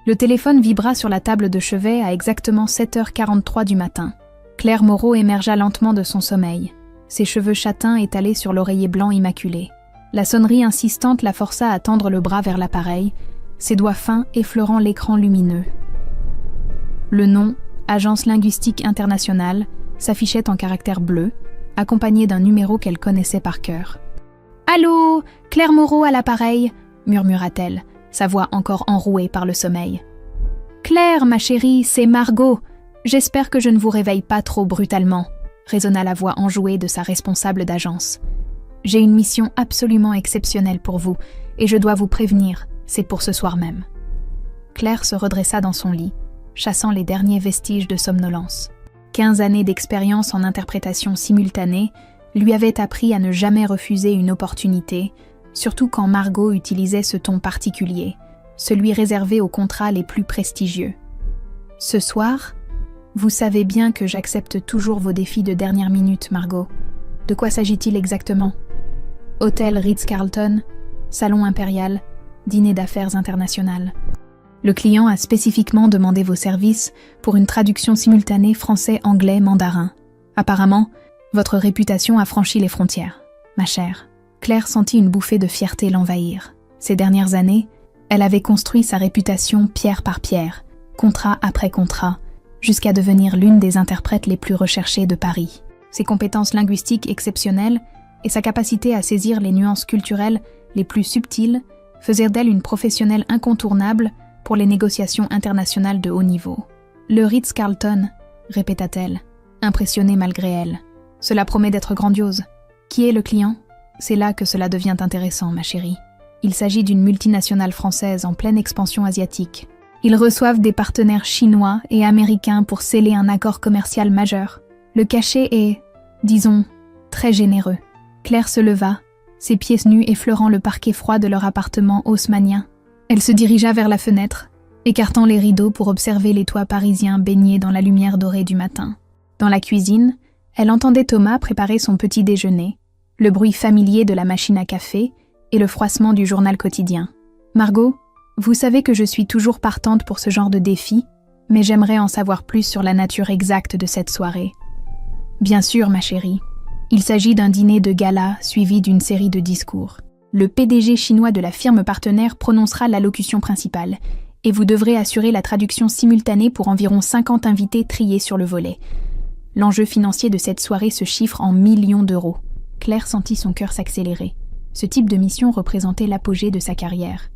Le téléphone vibra sur la table de chevet à exactement 7h43 du matin. Claire Moreau émergea lentement de son sommeil, ses cheveux châtains étalés sur l'oreiller blanc immaculé. La sonnerie insistante la força à tendre le bras vers l'appareil, ses doigts fins effleurant l'écran lumineux. Le nom, Agence linguistique internationale, s'affichait en caractères bleus, accompagné d'un numéro qu'elle connaissait par cœur. « Allô, Claire Moreau à l'appareil !» murmura-t-elle, sa voix encore enrouée par le sommeil. « Claire, ma chérie, c'est Margot. J'espère que je ne vous réveille pas trop brutalement, » résonna la voix enjouée de sa responsable d'agence. « J'ai une mission absolument exceptionnelle pour vous, et je dois vous prévenir, c'est pour ce soir même. » Claire se redressa dans son lit, chassant les derniers vestiges de somnolence. 15 années d'expérience en interprétation simultanée lui avaient appris à ne jamais refuser une opportunité, surtout quand Margot utilisait ce ton particulier, celui réservé aux contrats les plus prestigieux. « Ce soir, vous savez bien que j'accepte toujours vos défis de dernière minute, Margot. De quoi s'agit-il exactement ? Hôtel Ritz-Carlton, salon impérial, dîner d'affaires international. Le client a spécifiquement demandé vos services pour une traduction simultanée français-anglais-mandarin. Apparemment, votre réputation a franchi les frontières. Ma chère, Claire sentit une bouffée de fierté l'envahir. Ces dernières années, elle avait construit sa réputation pierre par pierre, contrat après contrat, jusqu'à devenir l'une des interprètes les plus recherchées de Paris. Ses compétences linguistiques exceptionnelles et sa capacité à saisir les nuances culturelles les plus subtiles faisaient d'elle une professionnelle incontournable pour les négociations internationales de haut niveau. « Le Ritz-Carlton », répéta-t-elle, impressionnée malgré elle. « Cela promet d'être grandiose. Qui est le client ? C'est là que cela devient intéressant, ma chérie. Il s'agit d'une multinationale française en pleine expansion asiatique. Ils reçoivent des partenaires chinois et américains pour sceller un accord commercial majeur. Le cachet est, disons, très généreux. » Claire se leva, ses pieds nus effleurant le parquet froid de leur appartement haussmannien. Elle se dirigea vers la fenêtre, écartant les rideaux pour observer les toits parisiens baignés dans la lumière dorée du matin. Dans la cuisine, elle entendait Thomas préparer son petit déjeuner, le bruit familier de la machine à café et le froissement du journal quotidien. « Margot, vous savez que je suis toujours partante pour ce genre de défi, mais j'aimerais en savoir plus sur la nature exacte de cette soirée. » « Bien sûr, ma chérie. Il s'agit d'un dîner de gala suivi d'une série de discours. Le PDG chinois de la firme partenaire prononcera l'allocution principale, et vous devrez assurer la traduction simultanée pour environ 50 invités triés sur le volet. L'enjeu financier de cette soirée se chiffre en millions d'euros. » Claire sentit son cœur s'accélérer. Ce type de mission représentait l'apogée de sa carrière,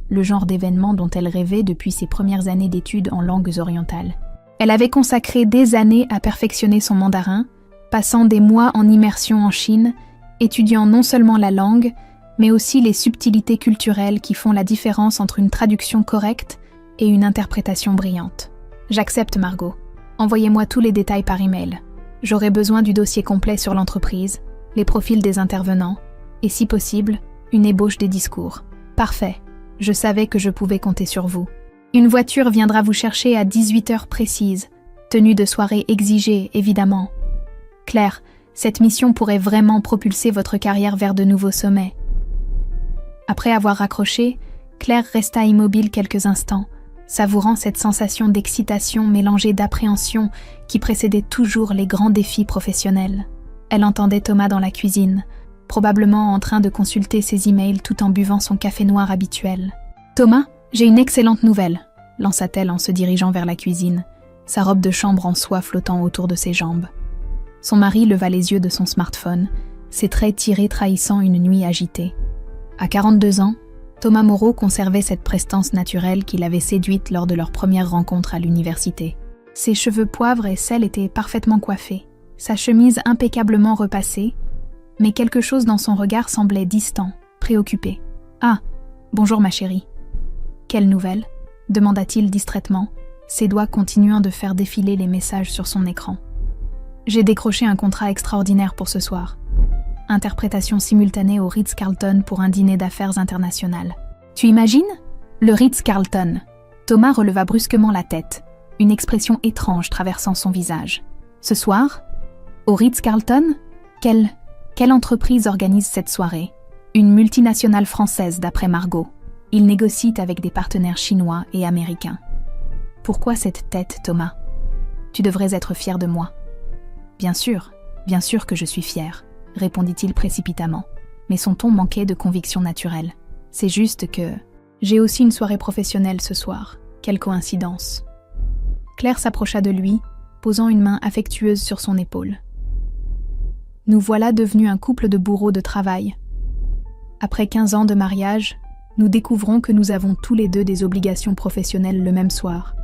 le genre d'événement dont elle rêvait depuis ses premières années d'études en langues orientales. Elle avait consacré des années à perfectionner son mandarin, passant des mois en immersion en Chine, étudiant non seulement la langue, mais aussi les subtilités culturelles qui font la différence entre une traduction correcte et une interprétation brillante. « J'accepte, Margot. Envoyez-moi tous les détails par email. J'aurai besoin du dossier complet sur l'entreprise, les profils des intervenants, et si possible, une ébauche des discours. Parfait. Je savais que je pouvais compter sur vous. Une voiture viendra vous chercher à 18h précises. Tenue de soirée exigée, évidemment. Claire, cette mission pourrait vraiment propulser votre carrière vers de nouveaux sommets. » Après avoir raccroché, Claire resta immobile quelques instants, savourant cette sensation d'excitation mélangée d'appréhension qui précédait toujours les grands défis professionnels. Elle entendait Thomas dans la cuisine, probablement en train de consulter ses emails tout en buvant son café noir habituel. « Thomas, j'ai une excellente nouvelle », lança-t-elle en se dirigeant vers la cuisine, sa robe de chambre en soie flottant autour de ses jambes. Son mari leva les yeux de son smartphone, ses traits tirés trahissant une nuit agitée. À 42 ans, Thomas Moreau conservait cette prestance naturelle qui l'avait séduite lors de leur première rencontre à l'université. Ses cheveux poivre et sel étaient parfaitement coiffés, sa chemise impeccablement repassée, mais quelque chose dans son regard semblait distant, préoccupé. « Ah, bonjour ma chérie. »« Quelle nouvelle ?» demanda-t-il distraitement, ses doigts continuant de faire défiler les messages sur son écran. « J'ai décroché un contrat extraordinaire pour ce soir. Interprétation simultanée au Ritz-Carlton pour un dîner d'affaires international. » « Tu imagines ? Le Ritz-Carlton !» Thomas releva brusquement la tête, une expression étrange traversant son visage. « Ce soir ? Au Ritz-Carlton ? Quelle entreprise organise cette soirée ? Une multinationale française, d'après Margot. Il négocie avec des partenaires chinois et américains. Pourquoi cette tête, Thomas? Tu devrais être fier de moi. Bien sûr que je suis fier, répondit-il précipitamment, mais son ton manquait de conviction naturelle. C'est juste que j'ai aussi une soirée professionnelle ce soir. Quelle coïncidence. Claire s'approcha de lui, posant une main affectueuse sur son épaule. Nous voilà devenus un couple de bourreaux de travail. Après 15 ans de mariage, nous découvrons que nous avons tous les deux des obligations professionnelles le même soir.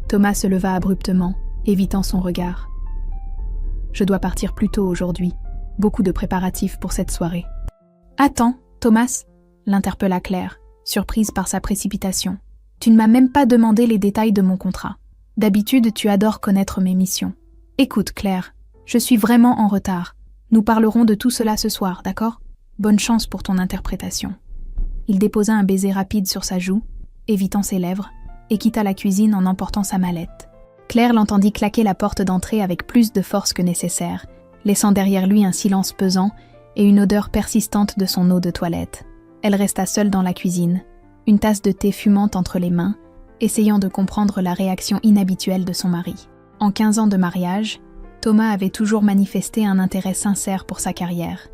Thomas se leva abruptement, évitant son regard. Je dois partir plus tôt aujourd'hui. Beaucoup de préparatifs pour cette soirée. Attends, Thomas, l'interpella Claire, surprise par sa précipitation. Tu ne m'as même pas demandé les détails de mon contrat. D'habitude, tu adores connaître mes missions. Écoute, Claire, je suis vraiment en retard. Nous parlerons de tout cela ce soir, d'accord? Bonne chance pour ton interprétation. Il déposa un baiser rapide sur sa joue, évitant ses lèvres, et quitta la cuisine en emportant sa mallette. Claire l'entendit claquer la porte d'entrée avec plus de force que nécessaire, laissant derrière lui un silence pesant et une odeur persistante de son eau de toilette. Elle resta seule dans la cuisine, une tasse de thé fumante entre les mains, essayant de comprendre la réaction inhabituelle de son mari. En 15 ans de mariage, Thomas avait toujours manifesté un intérêt sincère pour sa carrière,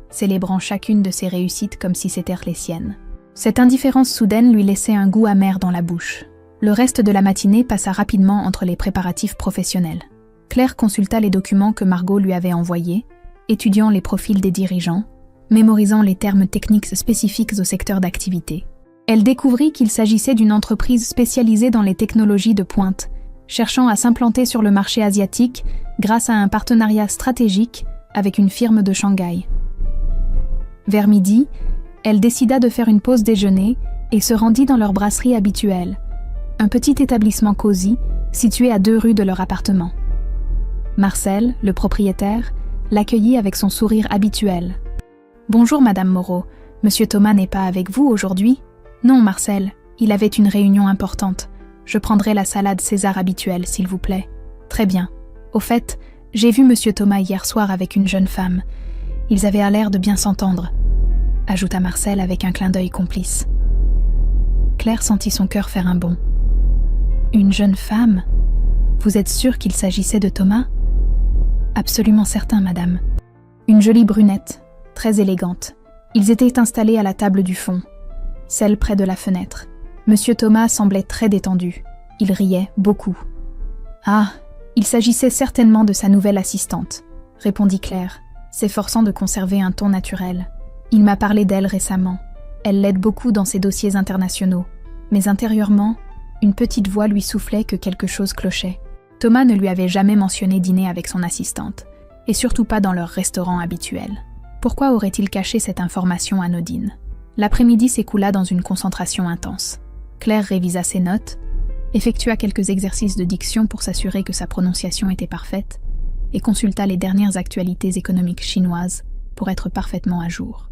célébrant chacune de ses réussites comme si c'étaient les siennes. Cette indifférence soudaine lui laissait un goût amer dans la bouche. Le reste de la matinée passa rapidement entre les préparatifs professionnels. Claire consulta les documents que Margot lui avait envoyés, étudiant les profils des dirigeants, mémorisant les termes techniques spécifiques au secteur d'activité. Elle découvrit qu'il s'agissait d'une entreprise spécialisée dans les technologies de pointe, cherchant à s'implanter sur le marché asiatique grâce à un partenariat stratégique avec une firme de Shanghai. Vers midi, elle décida de faire une pause déjeuner et se rendit dans leur brasserie habituelle, un petit établissement cosy situé à 2 rues de leur appartement. Marcel, le propriétaire, l'accueillit avec son sourire habituel. « Bonjour Madame Moreau, Monsieur Thomas n'est pas avec vous aujourd'hui ?»« Non Marcel, il avait une réunion importante. Je prendrai la salade César habituelle, s'il vous plaît. »« Très bien. Au fait, j'ai vu Monsieur Thomas hier soir avec une jeune femme. Ils avaient l'air de bien s'entendre. » ajouta Marcel avec un clin d'œil complice. Claire sentit son cœur faire un bond. « Une jeune femme ? Vous êtes sûre qu'il s'agissait de Thomas ? » ?»« Absolument certain, madame. Une jolie brunette, très élégante. Ils étaient installés à la table du fond, celle près de la fenêtre. Monsieur Thomas semblait très détendu. Il riait beaucoup. « Ah, il s'agissait certainement de sa nouvelle assistante, » répondit Claire, s'efforçant de conserver un ton naturel. « Il m'a parlé d'elle récemment. Elle l'aide beaucoup dans ses dossiers internationaux. Mais intérieurement, une petite voix lui soufflait que quelque chose clochait. Thomas ne lui avait jamais mentionné dîner avec son assistante, et surtout pas dans leur restaurant habituel. Pourquoi aurait-il caché cette information anodine? L'après-midi s'écoula dans une concentration intense. Claire révisa ses notes, effectua quelques exercices de diction pour s'assurer que sa prononciation était parfaite, et consulta les dernières actualités économiques chinoises pour être parfaitement à jour.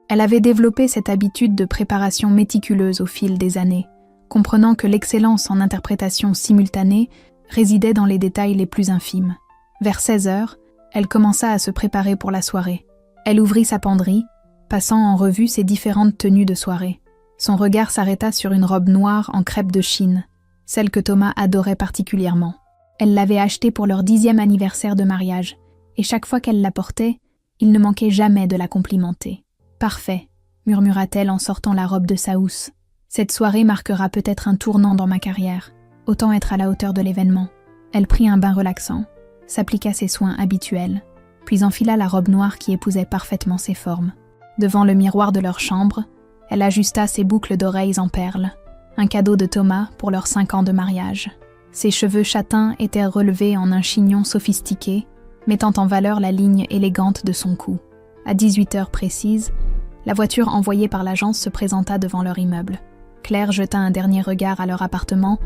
Elle avait développé cette habitude de préparation méticuleuse au fil des années, comprenant que l'excellence en interprétation simultanée résidait dans les détails les plus infimes. Vers 16h, elle commença à se préparer pour la soirée. Elle ouvrit sa penderie, passant en revue ses différentes tenues de soirée. Son regard s'arrêta sur une robe noire en crêpe de Chine, celle que Thomas adorait particulièrement. Elle l'avait achetée pour leur 10e anniversaire de mariage, et chaque fois qu'elle la portait, il ne manquait jamais de la complimenter. « Parfait », murmura-t-elle en sortant la robe de sa housse. « Cette soirée marquera peut-être un tournant dans ma carrière. Autant être à la hauteur de l'événement. » Elle prit un bain relaxant, s'appliqua ses soins habituels, puis enfila la robe noire qui épousait parfaitement ses formes. Devant le miroir de leur chambre, elle ajusta ses boucles d'oreilles en perles, un cadeau de Thomas pour leurs 5 ans de mariage. Ses cheveux châtains étaient relevés en un chignon sophistiqué, mettant en valeur la ligne élégante de son cou. À 18h précises, la voiture envoyée par l'agence se présenta devant leur immeuble. Claire jeta un dernier regard à leur appartement,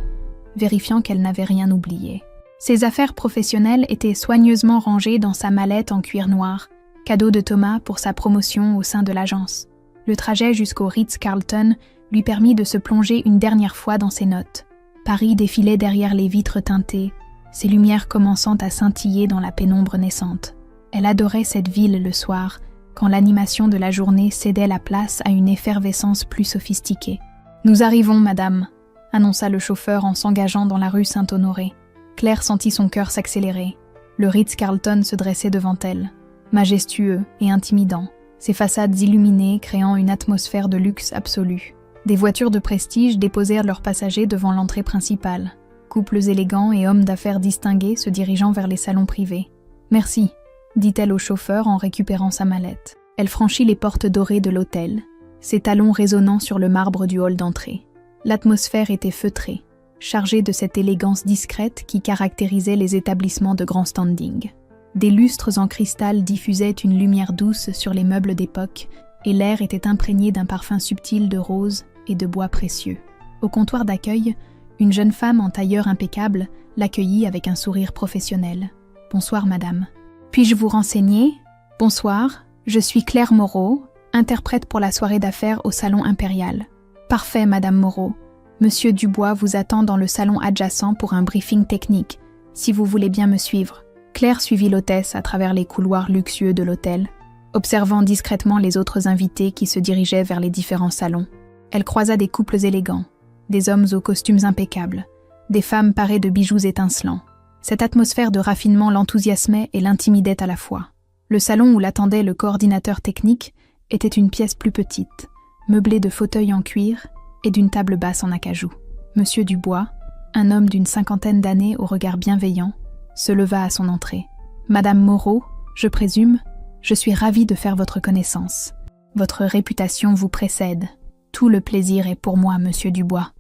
vérifiant qu'elle n'avait rien oublié. Ses affaires professionnelles étaient soigneusement rangées dans sa mallette en cuir noir, cadeau de Thomas pour sa promotion au sein de l'agence. Le trajet jusqu'au Ritz-Carlton lui permit de se plonger une dernière fois dans ses notes. Paris défilait derrière les vitres teintées, ses lumières commençant à scintiller dans la pénombre naissante. Elle adorait cette ville le soir, quand l'animation de la journée cédait la place à une effervescence plus sophistiquée. « Nous arrivons, madame », annonça le chauffeur en s'engageant dans la rue Saint-Honoré. Claire sentit son cœur s'accélérer. Le Ritz-Carlton se dressait devant elle, majestueux et intimidant, ses façades illuminées créant une atmosphère de luxe absolu. Des voitures de prestige déposèrent leurs passagers devant l'entrée principale, couples élégants et hommes d'affaires distingués se dirigeant vers les salons privés. « Merci », dit-elle au chauffeur en récupérant sa mallette. Elle franchit les portes dorées de l'hôtel, ses talons résonnant sur le marbre du hall d'entrée. L'atmosphère était feutrée, chargée de cette élégance discrète qui caractérisait les établissements de grand standing. Des lustres en cristal diffusaient une lumière douce sur les meubles d'époque et l'air était imprégné d'un parfum subtil de roses et de bois précieux. Au comptoir d'accueil, une jeune femme en tailleur impeccable l'accueillit avec un sourire professionnel. « Bonsoir, madame. Puis-je vous renseigner ? Bonsoir, je suis Claire Moreau, interprète pour la soirée d'affaires au Salon Impérial. Parfait, madame Moreau. Monsieur Dubois vous attend dans le salon adjacent pour un briefing technique, si vous voulez bien me suivre. » Claire suivit l'hôtesse à travers les couloirs luxueux de l'hôtel, observant discrètement les autres invités qui se dirigeaient vers les différents salons. Elle croisa des couples élégants, des hommes aux costumes impeccables, des femmes parées de bijoux étincelants. Cette atmosphère de raffinement l'enthousiasmait et l'intimidait à la fois. Le salon où l'attendait le coordinateur technique était une pièce plus petite, meublée de fauteuils en cuir et d'une table basse en acajou. Monsieur Dubois, un homme d'une 50aine d'années au regard bienveillant, se leva à son entrée. « Madame Moreau, je présume, je suis ravie de faire votre connaissance. Votre réputation vous précède. Tout le plaisir est pour moi, monsieur Dubois.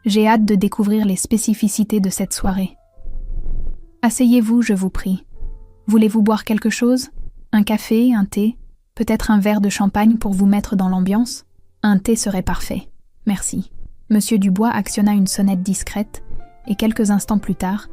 J'ai hâte de découvrir les spécificités de cette soirée. Asseyez-vous, je vous prie. Voulez-vous boire quelque chose? Un café, un thé, peut-être un verre de champagne pour vous mettre dans l'ambiance? Un thé serait parfait. Merci. » Monsieur Dubois actionna une sonnette discrète et quelques instants plus tard,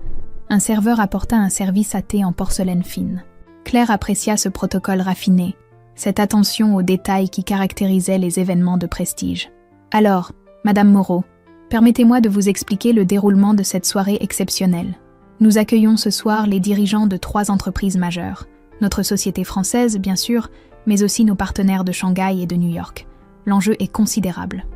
un serveur apporta un service à thé en porcelaine fine. Claire apprécia ce protocole raffiné, cette attention aux détails qui caractérisait les événements de prestige. « Alors, madame Moreau, permettez-moi de vous expliquer le déroulement de cette soirée exceptionnelle. Nous accueillons ce soir les dirigeants de 3 entreprises majeures, notre société française, bien sûr, mais aussi nos partenaires de Shanghai et de New York. L'enjeu est considérable. »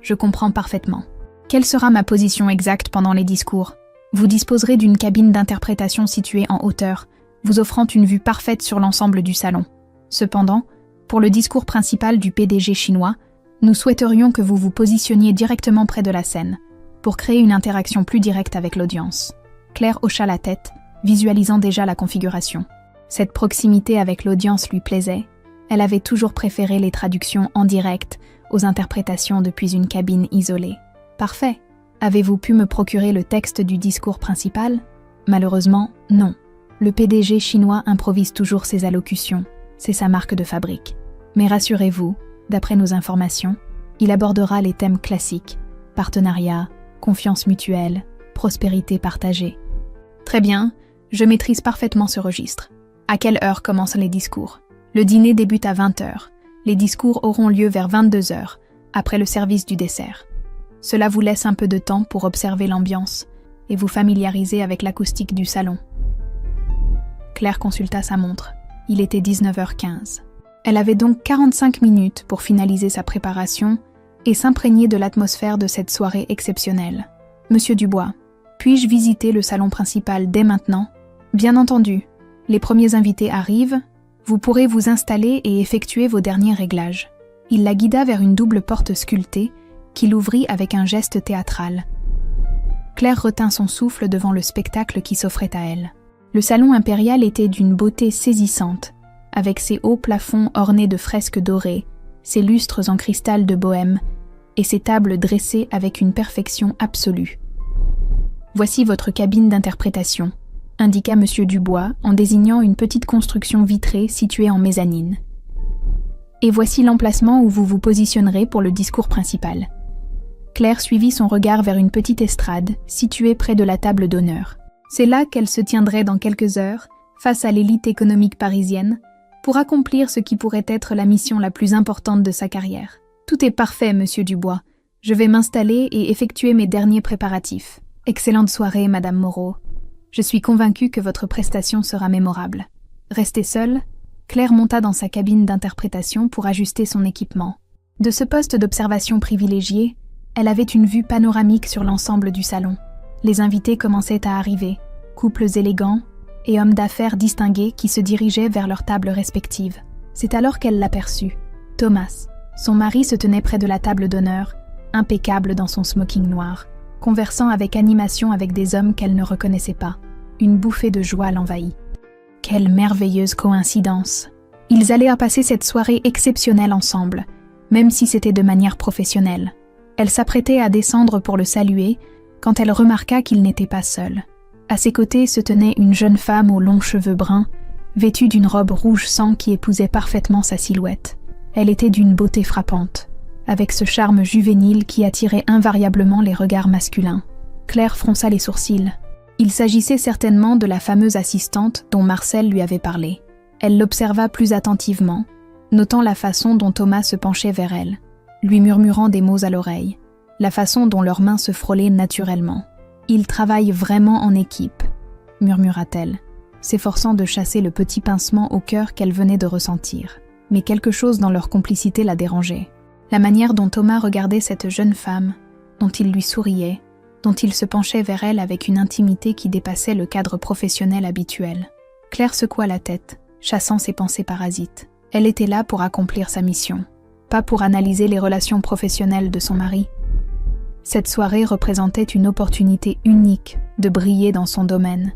Je comprends parfaitement. Quelle sera ma position exacte pendant les discours? Vous disposerez d'une cabine d'interprétation située en hauteur, vous offrant une vue parfaite sur l'ensemble du salon. Cependant, pour le discours principal du PDG chinois, nous souhaiterions que vous vous positionniez directement près de la scène, pour créer une interaction plus directe avec l'audience. Claire hocha la tête, visualisant déjà la configuration. Cette proximité avec l'audience lui plaisait. Elle avait toujours préféré les traductions en direct aux interprétations depuis une cabine isolée. Parfait. Avez-vous pu me procurer le texte du discours principal? Malheureusement, non. Le PDG chinois improvise toujours ses allocutions. C'est sa marque de fabrique. Mais rassurez-vous, d'après nos informations, il abordera les thèmes classiques, partenariat, confiance mutuelle, prospérité partagée. Très bien, je maîtrise parfaitement ce registre. À quelle heure commencent les discours? Le dîner débute à 20h. Les discours auront lieu vers 22h, après le service du dessert. Cela vous laisse un peu de temps pour observer l'ambiance et vous familiariser avec l'acoustique du salon. Claire consulta sa montre. Il était 19h15. Elle avait donc 45 minutes pour finaliser sa préparation et s'imprégner de l'atmosphère de cette soirée exceptionnelle. « Monsieur Dubois, puis-je visiter le salon principal dès maintenant? » « Bien entendu. Les premiers invités arrivent. Vous pourrez vous installer et effectuer vos derniers réglages. » Il la guida vers une double porte sculptée qu'il ouvrit avec un geste théâtral. Claire retint son souffle devant le spectacle qui s'offrait à elle. Le salon impérial était d'une beauté saisissante, avec ses hauts plafonds ornés de fresques dorées, ses lustres en cristal de bohême et ses tables dressées avec une perfection absolue. « Voici votre cabine d'interprétation », indiqua Monsieur Dubois en désignant une petite construction vitrée située en mezzanine. « Et voici l'emplacement où vous vous positionnerez pour le discours principal. » Claire suivit son regard vers une petite estrade située près de la table d'honneur. C'est là qu'elle se tiendrait dans quelques heures, face à l'élite économique parisienne, pour accomplir ce qui pourrait être la mission la plus importante de sa carrière. Tout est parfait, monsieur Dubois. Je vais m'installer et effectuer mes derniers préparatifs. Excellente soirée, madame Moreau. Je suis convaincue que votre prestation sera mémorable. Restez seule, Claire monta dans sa cabine d'interprétation pour ajuster son équipement. De ce poste d'observation privilégié, elle avait une vue panoramique sur l'ensemble du salon. Les invités commençaient à arriver, couples élégants et hommes d'affaires distingués qui se dirigeaient vers leurs tables respectives. C'est alors qu'elle l'aperçut. Thomas, son mari, se tenait près de la table d'honneur, impeccable dans son smoking noir, conversant avec animation avec des hommes qu'elle ne reconnaissait pas. Une bouffée de joie l'envahit. Quelle merveilleuse coïncidence! Ils allaient passer cette soirée exceptionnelle ensemble, même si c'était de manière professionnelle. Elle s'apprêtait à descendre pour le saluer quand elle remarqua qu'il n'était pas seul. À ses côtés se tenait une jeune femme aux longs cheveux bruns, vêtue d'une robe rouge sang qui épousait parfaitement sa silhouette. Elle était d'une beauté frappante, avec ce charme juvénile qui attirait invariablement les regards masculins. Claire fronça les sourcils. Il s'agissait certainement de la fameuse assistante dont Marcel lui avait parlé. Elle l'observa plus attentivement, notant la façon dont Thomas se penchait vers elle, lui murmurant des mots à l'oreille, la façon dont leurs mains se frôlaient naturellement. « Ils travaillent vraiment en équipe », murmura-t-elle, s'efforçant de chasser le petit pincement au cœur qu'elle venait de ressentir. Mais quelque chose dans leur complicité la dérangeait. La manière dont Thomas regardait cette jeune femme, dont il lui souriait, dont il se penchait vers elle avec une intimité qui dépassait le cadre professionnel habituel. Claire secoua la tête, chassant ses pensées parasites. Elle était là pour accomplir sa mission, pas pour analyser les relations professionnelles de son mari. Cette soirée représentait une opportunité unique de briller dans son domaine,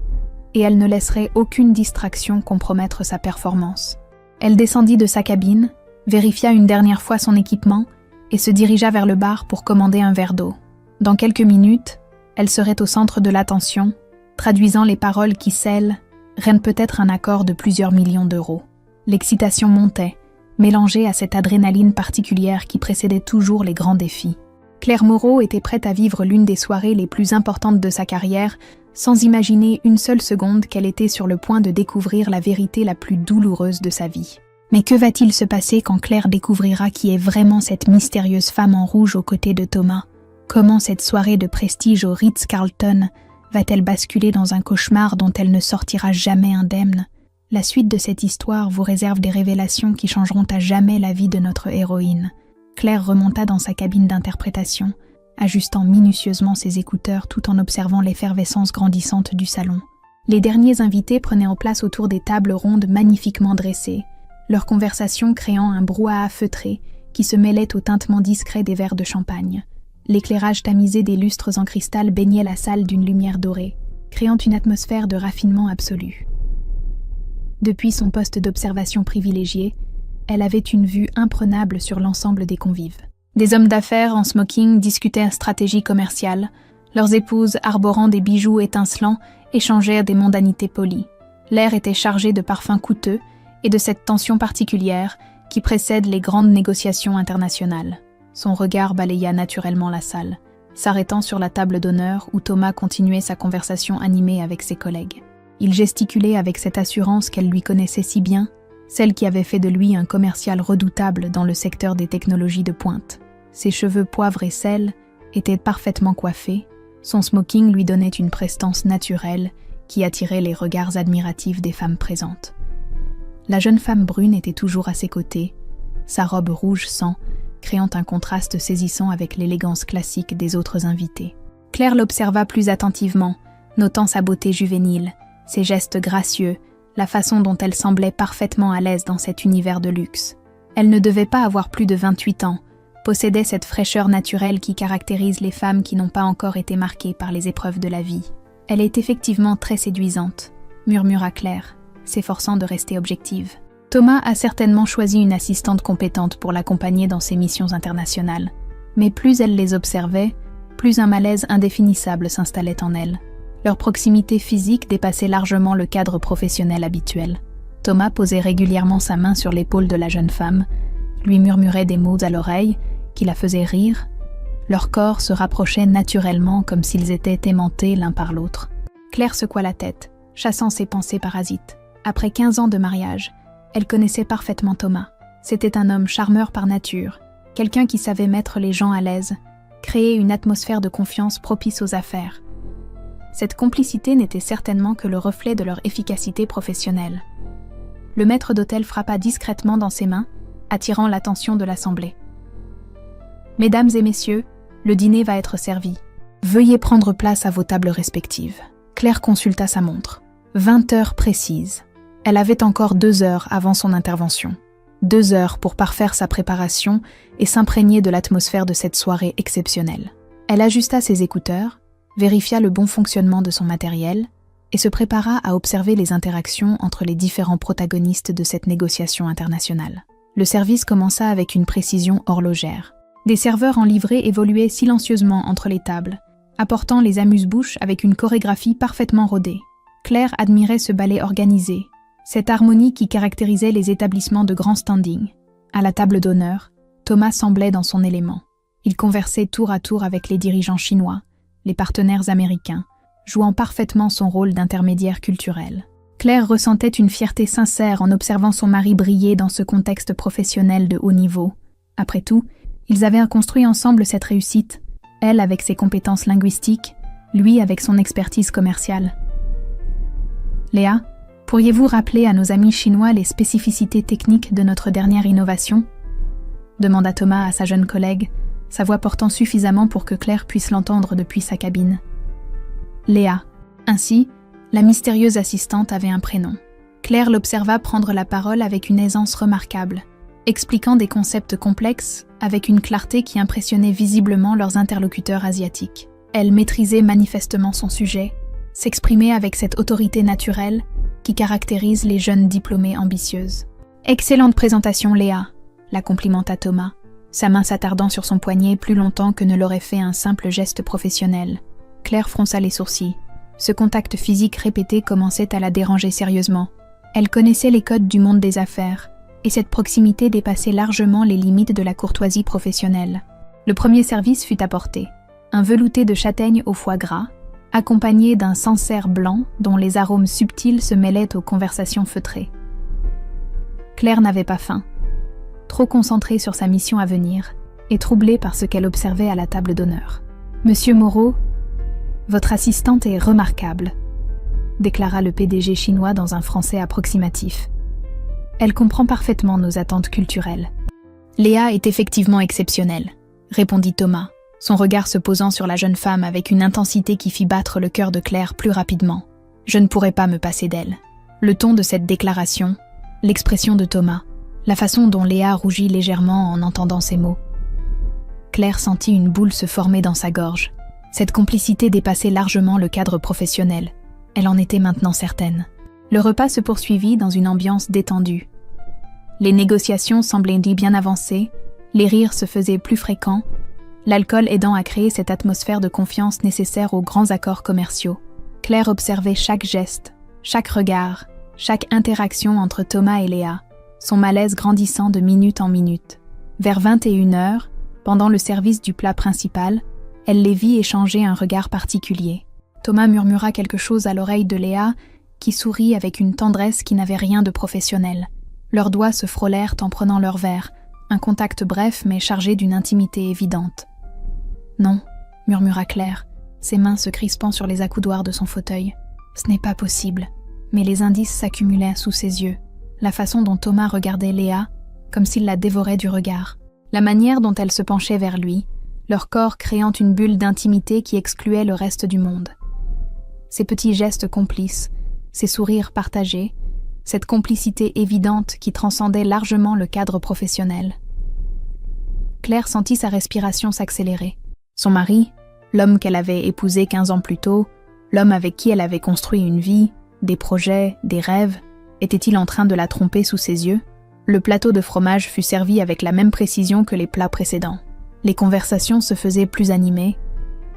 et elle ne laisserait aucune distraction compromettre sa performance. Elle descendit de sa cabine, vérifia une dernière fois son équipement et se dirigea vers le bar pour commander un verre d'eau. Dans quelques minutes, elle serait au centre de l'attention, traduisant les paroles qui scellent, règne peut-être un accord de plusieurs millions d'euros. L'excitation montait, mélangée à cette adrénaline particulière qui précédait toujours les grands défis. Claire Moreau était prête à vivre l'une des soirées les plus importantes de sa carrière, sans imaginer une seule seconde qu'elle était sur le point de découvrir la vérité la plus douloureuse de sa vie. Mais que va-t-il se passer quand Claire découvrira qui est vraiment cette mystérieuse femme en rouge aux côtés de Thomas ? Comment cette soirée de prestige au Ritz-Carlton va-t-elle basculer dans un cauchemar dont elle ne sortira jamais indemne ? La suite de cette histoire vous réserve des révélations qui changeront à jamais la vie de notre héroïne. Claire remonta dans sa cabine d'interprétation, ajustant minutieusement ses écouteurs tout en observant l'effervescence grandissante du salon. Les derniers invités prenaient en place autour des tables rondes magnifiquement dressées, leur conversation créant un brouhaha feutré qui se mêlait au tintement discret des verres de champagne. L'éclairage tamisé des lustres en cristal baignait la salle d'une lumière dorée, créant une atmosphère de raffinement absolu. Depuis son poste d'observation privilégié, elle avait une vue imprenable sur l'ensemble des convives. Des hommes d'affaires en smoking discutaient stratégie commerciale, leurs épouses arborant des bijoux étincelants échangèrent des mondanités polies. L'air était chargé de parfums coûteux et de cette tension particulière qui précède les grandes négociations internationales. Son regard balaya naturellement la salle, s'arrêtant sur la table d'honneur où Thomas continuait sa conversation animée avec ses collègues. Il gesticulait avec cette assurance qu'elle lui connaissait si bien, celle qui avait fait de lui un commercial redoutable dans le secteur des technologies de pointe. Ses cheveux poivre et sel étaient parfaitement coiffés, son smoking lui donnait une prestance naturelle qui attirait les regards admiratifs des femmes présentes. La jeune femme brune était toujours à ses côtés, sa robe rouge sang créant un contraste saisissant avec l'élégance classique des autres invités. Claire l'observa plus attentivement, notant sa beauté juvénile, ses gestes gracieux, la façon dont elle semblait parfaitement à l'aise dans cet univers de luxe. Elle ne devait pas avoir plus de 28 ans, possédait cette fraîcheur naturelle qui caractérise les femmes qui n'ont pas encore été marquées par les épreuves de la vie. « Elle est effectivement très séduisante », murmura Claire, s'efforçant de rester objective. Thomas a certainement choisi une assistante compétente pour l'accompagner dans ses missions internationales. Mais plus elle les observait, plus un malaise indéfinissable s'installait en elle. Leur proximité physique dépassait largement le cadre professionnel habituel. Thomas posait régulièrement sa main sur l'épaule de la jeune femme, lui murmurait des mots à l'oreille qui la faisaient rire. Leurs corps se rapprochaient naturellement comme s'ils étaient aimantés l'un par l'autre. Claire secoua la tête, chassant ses pensées parasites. Après 15 ans de mariage, elle connaissait parfaitement Thomas. C'était un homme charmeur par nature, quelqu'un qui savait mettre les gens à l'aise, créer une atmosphère de confiance propice aux affaires. Cette complicité n'était certainement que le reflet de leur efficacité professionnelle. le maître d'hôtel frappa discrètement dans ses mains, attirant l'attention de l'assemblée. « Mesdames et messieurs, le dîner va être servi. Veuillez prendre place à vos tables respectives. » Claire consulta sa montre. 20 heures précises. Elle avait encore 2 heures avant son intervention. 2 heures pour parfaire sa préparation et s'imprégner de l'atmosphère de cette soirée exceptionnelle. Elle ajusta ses écouteurs, vérifia le bon fonctionnement de son matériel et se prépara à observer les interactions entre les différents protagonistes de cette négociation internationale. Le service commença avec une précision horlogère. Des serveurs en livrée évoluaient silencieusement entre les tables, apportant les amuse-bouches avec une chorégraphie parfaitement rodée. Claire admirait ce ballet organisé, cette harmonie qui caractérisait les établissements de grand standing. À la table d'honneur, Thomas semblait dans son élément. Il conversait tour à tour avec les dirigeants chinois, les partenaires américains, jouant parfaitement son rôle d'intermédiaire culturel. Claire ressentait une fierté sincère en observant son mari briller dans ce contexte professionnel de haut niveau. Après tout, ils avaient construit ensemble cette réussite, elle avec ses compétences linguistiques, lui avec son expertise commerciale. « Léa, pourriez-vous rappeler à nos amis chinois les spécificités techniques de notre dernière innovation ?» demanda Thomas à sa jeune collègue, sa voix portant suffisamment pour que Claire puisse l'entendre depuis sa cabine. Léa. Ainsi, la mystérieuse assistante avait un prénom. Claire l'observa prendre la parole avec une aisance remarquable, expliquant des concepts complexes avec une clarté qui impressionnait visiblement leurs interlocuteurs asiatiques. Elle maîtrisait manifestement son sujet, s'exprimait avec cette autorité naturelle qui caractérise les jeunes diplômées ambitieuses. « Excellente présentation, Léa », la complimenta Thomas, sa main s'attardant sur son poignet plus longtemps que ne l'aurait fait un simple geste professionnel. Claire fronça les sourcils. Ce contact physique répété commençait à la déranger sérieusement. Elle connaissait les codes du monde des affaires, et cette proximité dépassait largement les limites de la courtoisie professionnelle. Le premier service fut apporté. Un velouté de châtaigne au foie gras, accompagné d'un sancerre blanc dont les arômes subtils se mêlaient aux conversations feutrées. Claire n'avait pas faim. Trop concentrée sur sa mission à venir, et troublée par ce qu'elle observait à la table d'honneur. « Monsieur Moreau, votre assistante est remarquable », déclara le PDG chinois dans un français approximatif. Elle comprend parfaitement nos attentes culturelles. Léa est effectivement exceptionnelle, répondit Thomas, son regard se posant sur la jeune femme avec une intensité qui fit battre le cœur de Claire plus rapidement. Je ne pourrais pas me passer d'elle. Le ton de cette déclaration, l'expression de Thomas, la façon dont Léa rougit légèrement en entendant ces mots. Claire sentit une boule se former dans sa gorge. Cette complicité dépassait largement le cadre professionnel. Elle en était maintenant certaine. Le repas se poursuivit dans une ambiance détendue. Les négociations semblaient bien avancées, les rires se faisaient plus fréquents, l'alcool aidant à créer cette atmosphère de confiance nécessaire aux grands accords commerciaux. Claire observait chaque geste, chaque regard, chaque interaction entre Thomas et Léa, son malaise grandissant de minute en minute. Vers 21h, pendant le service du plat principal, elle les vit échanger un regard particulier. Thomas murmura quelque chose à l'oreille de Léa, qui sourit avec une tendresse qui n'avait rien de professionnel. Leurs doigts se frôlèrent en prenant leur verre, un contact bref mais chargé d'une intimité évidente. « Non », murmura Claire, ses mains se crispant sur les accoudoirs de son fauteuil. « Ce n'est pas possible. » Mais les indices s'accumulaient sous ses yeux. La façon dont Thomas regardait Léa, comme s'il la dévorait du regard. La manière dont elle se penchait vers lui, leur corps créant une bulle d'intimité qui excluait le reste du monde. Ces petits gestes complices, ces sourires partagés, cette complicité évidente qui transcendait largement le cadre professionnel. Claire sentit sa respiration s'accélérer. Son mari, l'homme qu'elle avait épousé 15 ans plus tôt, l'homme avec qui elle avait construit une vie, des projets, des rêves, était-il en train de la tromper sous ses yeux? Le plateau de fromage fut servi avec la même précision que les plats précédents. Les conversations se faisaient plus animées,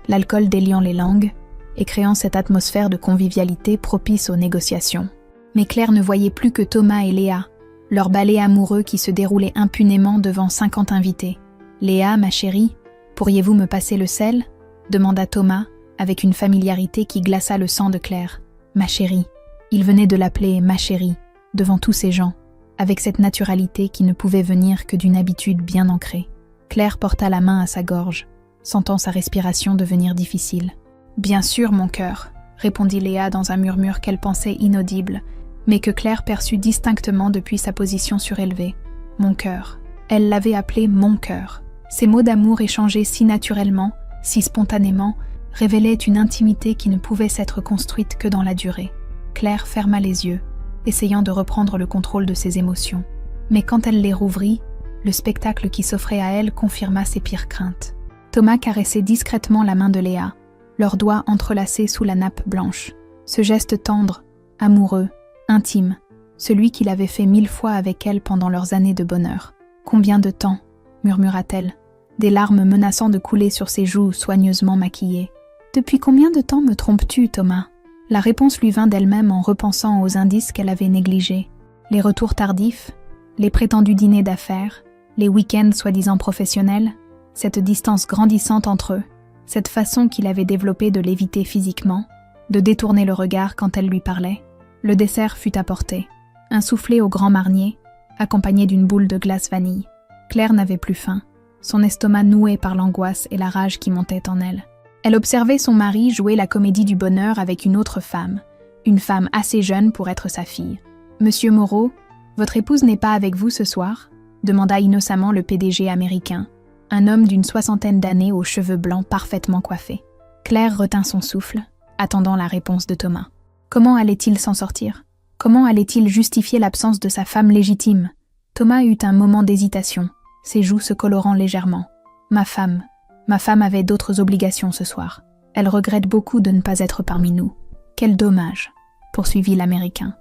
l'alcool déliant les langues et créant cette atmosphère de convivialité propice aux négociations. Mais Claire ne voyait plus que Thomas et Léa, leur ballet amoureux qui se déroulait impunément devant 50 invités. « Léa, ma chérie, pourriez-vous me passer le sel ?» demanda Thomas, avec une familiarité qui glaça le sang de Claire. « Ma chérie ». Il venait de l'appeler « ma chérie » devant tous ces gens, avec cette naturalité qui ne pouvait venir que d'une habitude bien ancrée. Claire porta la main à sa gorge, sentant sa respiration devenir difficile. « Bien sûr, mon cœur », répondit Léa dans un murmure qu'elle pensait inaudible, mais que Claire perçut distinctement depuis sa position surélevée. « Mon cœur ». Elle l'avait appelé « mon cœur ». Ces mots d'amour échangés si naturellement, si spontanément, révélaient une intimité qui ne pouvait s'être construite que dans la durée. Claire ferma les yeux, essayant de reprendre le contrôle de ses émotions. Mais quand elle les rouvrit, le spectacle qui s'offrait à elle confirma ses pires craintes. Thomas caressait discrètement la main de Léa, leurs doigts entrelacés sous la nappe blanche. Ce geste tendre, amoureux, intime, celui qu'il avait fait 1000 fois avec elle pendant leurs années de bonheur. « Combien de temps ?» murmura-t-elle, des larmes menaçant de couler sur ses joues soigneusement maquillées. « Depuis combien de temps me trompes-tu, Thomas ?» La réponse lui vint d'elle-même en repensant aux indices qu'elle avait négligés. Les retours tardifs, les prétendus dîners d'affaires, les week-ends soi-disant professionnels, cette distance grandissante entre eux, cette façon qu'il avait développée de l'éviter physiquement, de détourner le regard quand elle lui parlait. Le dessert fut apporté, un soufflé au grand marnier, accompagné d'une boule de glace vanille. Claire n'avait plus faim, son estomac noué par l'angoisse et la rage qui montaient en elle. Elle observait son mari jouer la comédie du bonheur avec une autre femme, une femme assez jeune pour être sa fille. « Monsieur Moreau, votre épouse n'est pas avec vous ce soir ?» demanda innocemment le PDG américain, un homme d'une 60aine d'années aux cheveux blancs parfaitement coiffés. Claire retint son souffle, attendant la réponse de Thomas. Comment allait-il s'en sortir? Comment allait-il justifier l'absence de sa femme légitime? Thomas eut un moment d'hésitation, ses joues se colorant légèrement. « Ma femme avait d'autres obligations ce soir. Elle regrette beaucoup de ne pas être parmi nous. Quel dommage, poursuivit l'Américain.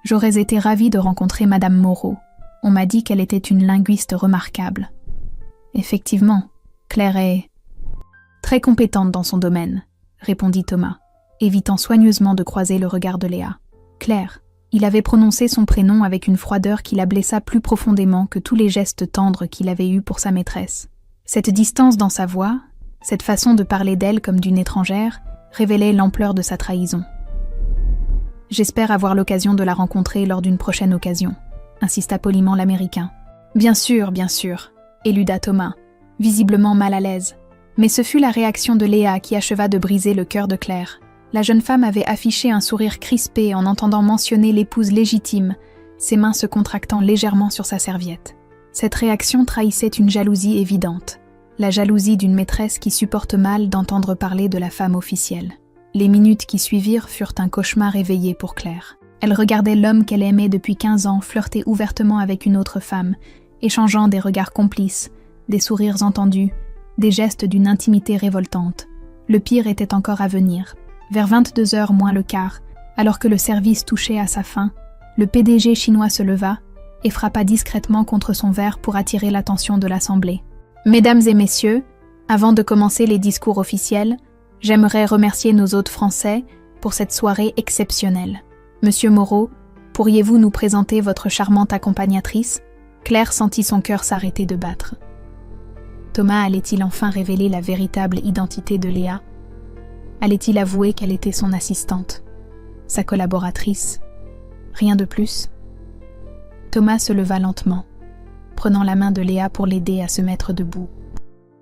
J'aurais été ravi de rencontrer Madame Moreau. On m'a dit qu'elle était une linguiste remarquable. Effectivement, Claire est très compétente dans son domaine, répondit Thomas, évitant soigneusement de croiser le regard de Léa. Claire, il avait prononcé son prénom avec une froideur qui la blessa plus profondément que tous les gestes tendres qu'il avait eus pour sa maîtresse. Cette distance dans sa voix, cette façon de parler d'elle comme d'une étrangère, révélait l'ampleur de sa trahison. « J'espère avoir l'occasion de la rencontrer lors d'une prochaine occasion », insista poliment l'Américain. « Bien sûr, éluda Thomas, visiblement mal à l'aise. Mais ce fut la réaction de Léa qui acheva de briser le cœur de Claire. La jeune femme avait affiché un sourire crispé en entendant mentionner l'épouse légitime, ses mains se contractant légèrement sur sa serviette. Cette réaction trahissait une jalousie évidente, la jalousie d'une maîtresse qui supporte mal d'entendre parler de la femme officielle. Les minutes qui suivirent furent un cauchemar éveillé pour Claire. Elle regardait l'homme qu'elle aimait depuis 15 ans flirter ouvertement avec une autre femme, échangeant des regards complices, des sourires entendus, des gestes d'une intimité révoltante. Le pire était encore à venir. Vers 22h moins le quart, alors que le service touchait à sa fin, le PDG chinois se leva et frappa discrètement contre son verre pour attirer l'attention de l'Assemblée. « Mesdames et messieurs, avant de commencer les discours officiels, j'aimerais remercier nos hôtes français pour cette soirée exceptionnelle. Monsieur Moreau, pourriez-vous nous présenter votre charmante accompagnatrice ?» Claire sentit son cœur s'arrêter de battre. Thomas allait-il enfin révéler la véritable identité de Léa? Allait-il avouer qu'elle était son assistante, sa collaboratrice? Rien de plus. Thomas se leva lentement, prenant la main de Léa pour l'aider à se mettre debout.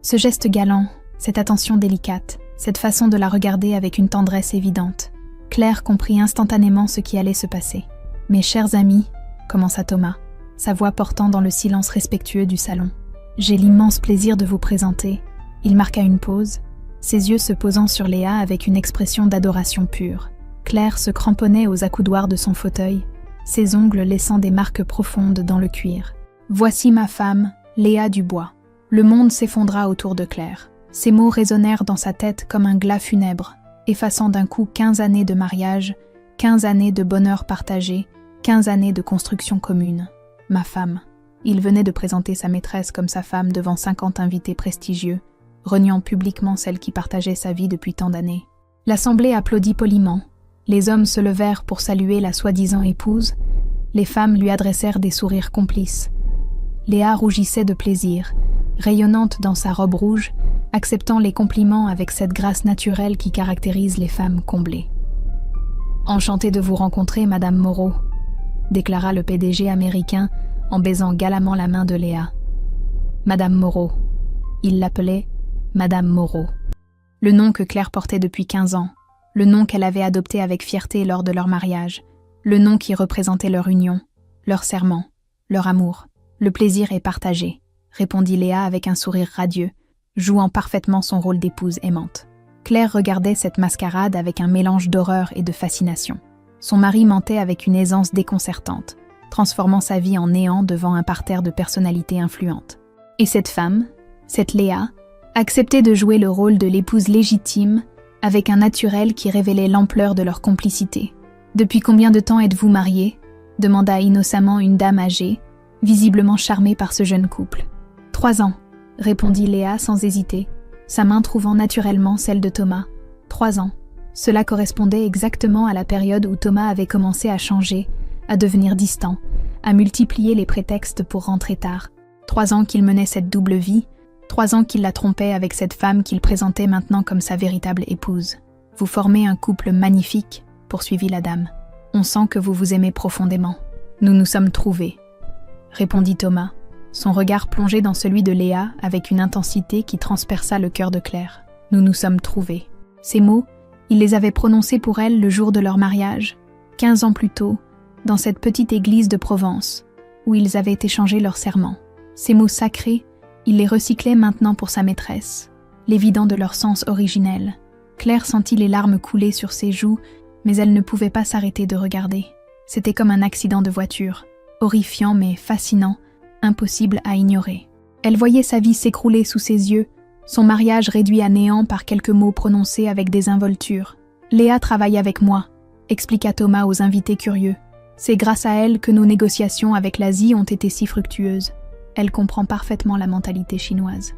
Ce geste galant, cette attention délicate, cette façon de la regarder avec une tendresse évidente, Claire comprit instantanément ce qui allait se passer. « Mes chers amis, » commença Thomas, sa voix portant dans le silence respectueux du salon. « J'ai l'immense plaisir de vous présenter. » Il marqua une pause, ses yeux se posant sur Léa avec une expression d'adoration pure. Claire se cramponnait aux accoudoirs de son fauteuil, ses ongles laissant des marques profondes dans le cuir. « Voici ma femme, Léa Dubois. » Le monde s'effondra autour de Claire. Ces mots résonnèrent dans sa tête comme un glas funèbre, effaçant d'un coup 15 années de mariage, 15 années de bonheur partagé, 15 années de construction commune. Ma femme. Il venait de présenter sa maîtresse comme sa femme devant 50 invités prestigieux, reniant publiquement celle qui partageait sa vie depuis tant d'années. L'assemblée applaudit poliment. Les hommes se levèrent pour saluer la soi-disant épouse. Les femmes lui adressèrent des sourires complices. Léa rougissait de plaisir, rayonnante dans sa robe rouge, acceptant les compliments avec cette grâce naturelle qui caractérise les femmes comblées. « Enchanté de vous rencontrer, Madame Moreau », déclara le PDG américain en baisant galamment la main de Léa. « Madame Moreau ». Il l'appelait Madame Moreau. Le nom que Claire portait depuis 15 ans, le nom qu'elle avait adopté avec fierté lors de leur mariage, le nom qui représentait leur union, leur serment, leur amour. Le plaisir est partagé, répondit Léa avec un sourire radieux, jouant parfaitement son rôle d'épouse aimante. Claire regardait cette mascarade avec un mélange d'horreur et de fascination. Son mari mentait avec une aisance déconcertante, transformant sa vie en néant devant un parterre de personnalités influentes. Et cette femme, cette Léa, acceptait de jouer le rôle de l'épouse légitime avec un naturel qui révélait l'ampleur de leur complicité. « Depuis combien de temps êtes-vous mariés ?» demanda innocemment une dame âgée, visiblement charmée par ce jeune couple. « 3 ans, répondit Léa sans hésiter, sa main trouvant naturellement celle de Thomas. 3 ans. Cela correspondait exactement à la période où Thomas avait commencé à changer, à devenir distant, à multiplier les prétextes pour rentrer tard. 3 ans qu'il menait cette double vie, 3 ans qu'il la trompait avec cette femme qu'il présentait maintenant comme sa véritable épouse. « Vous formez un couple magnifique, » poursuivit la dame. « On sent que vous vous aimez profondément. Nous nous sommes trouvés, » répondit Thomas, son regard plongé dans celui de Léa avec une intensité qui transperça le cœur de Claire. « Nous nous sommes trouvés. » Ces mots, il les avait prononcés pour elle le jour de leur mariage, 15 ans plus tôt, dans cette petite église de Provence, où ils avaient échangé leur serment. Ces mots sacrés, il les recyclait maintenant pour sa maîtresse, les vidant de leur sens originel. Claire sentit les larmes couler sur ses joues, mais elle ne pouvait pas s'arrêter de regarder. C'était comme un accident de voiture, horrifiant mais fascinant, impossible à ignorer. Elle voyait sa vie s'écrouler sous ses yeux, son mariage réduit à néant par quelques mots prononcés avec désinvolture. « Léa travaille avec moi », expliqua Thomas aux invités curieux. « C'est grâce à elle que nos négociations avec l'Asie ont été si fructueuses. Elle comprend parfaitement la mentalité chinoise. »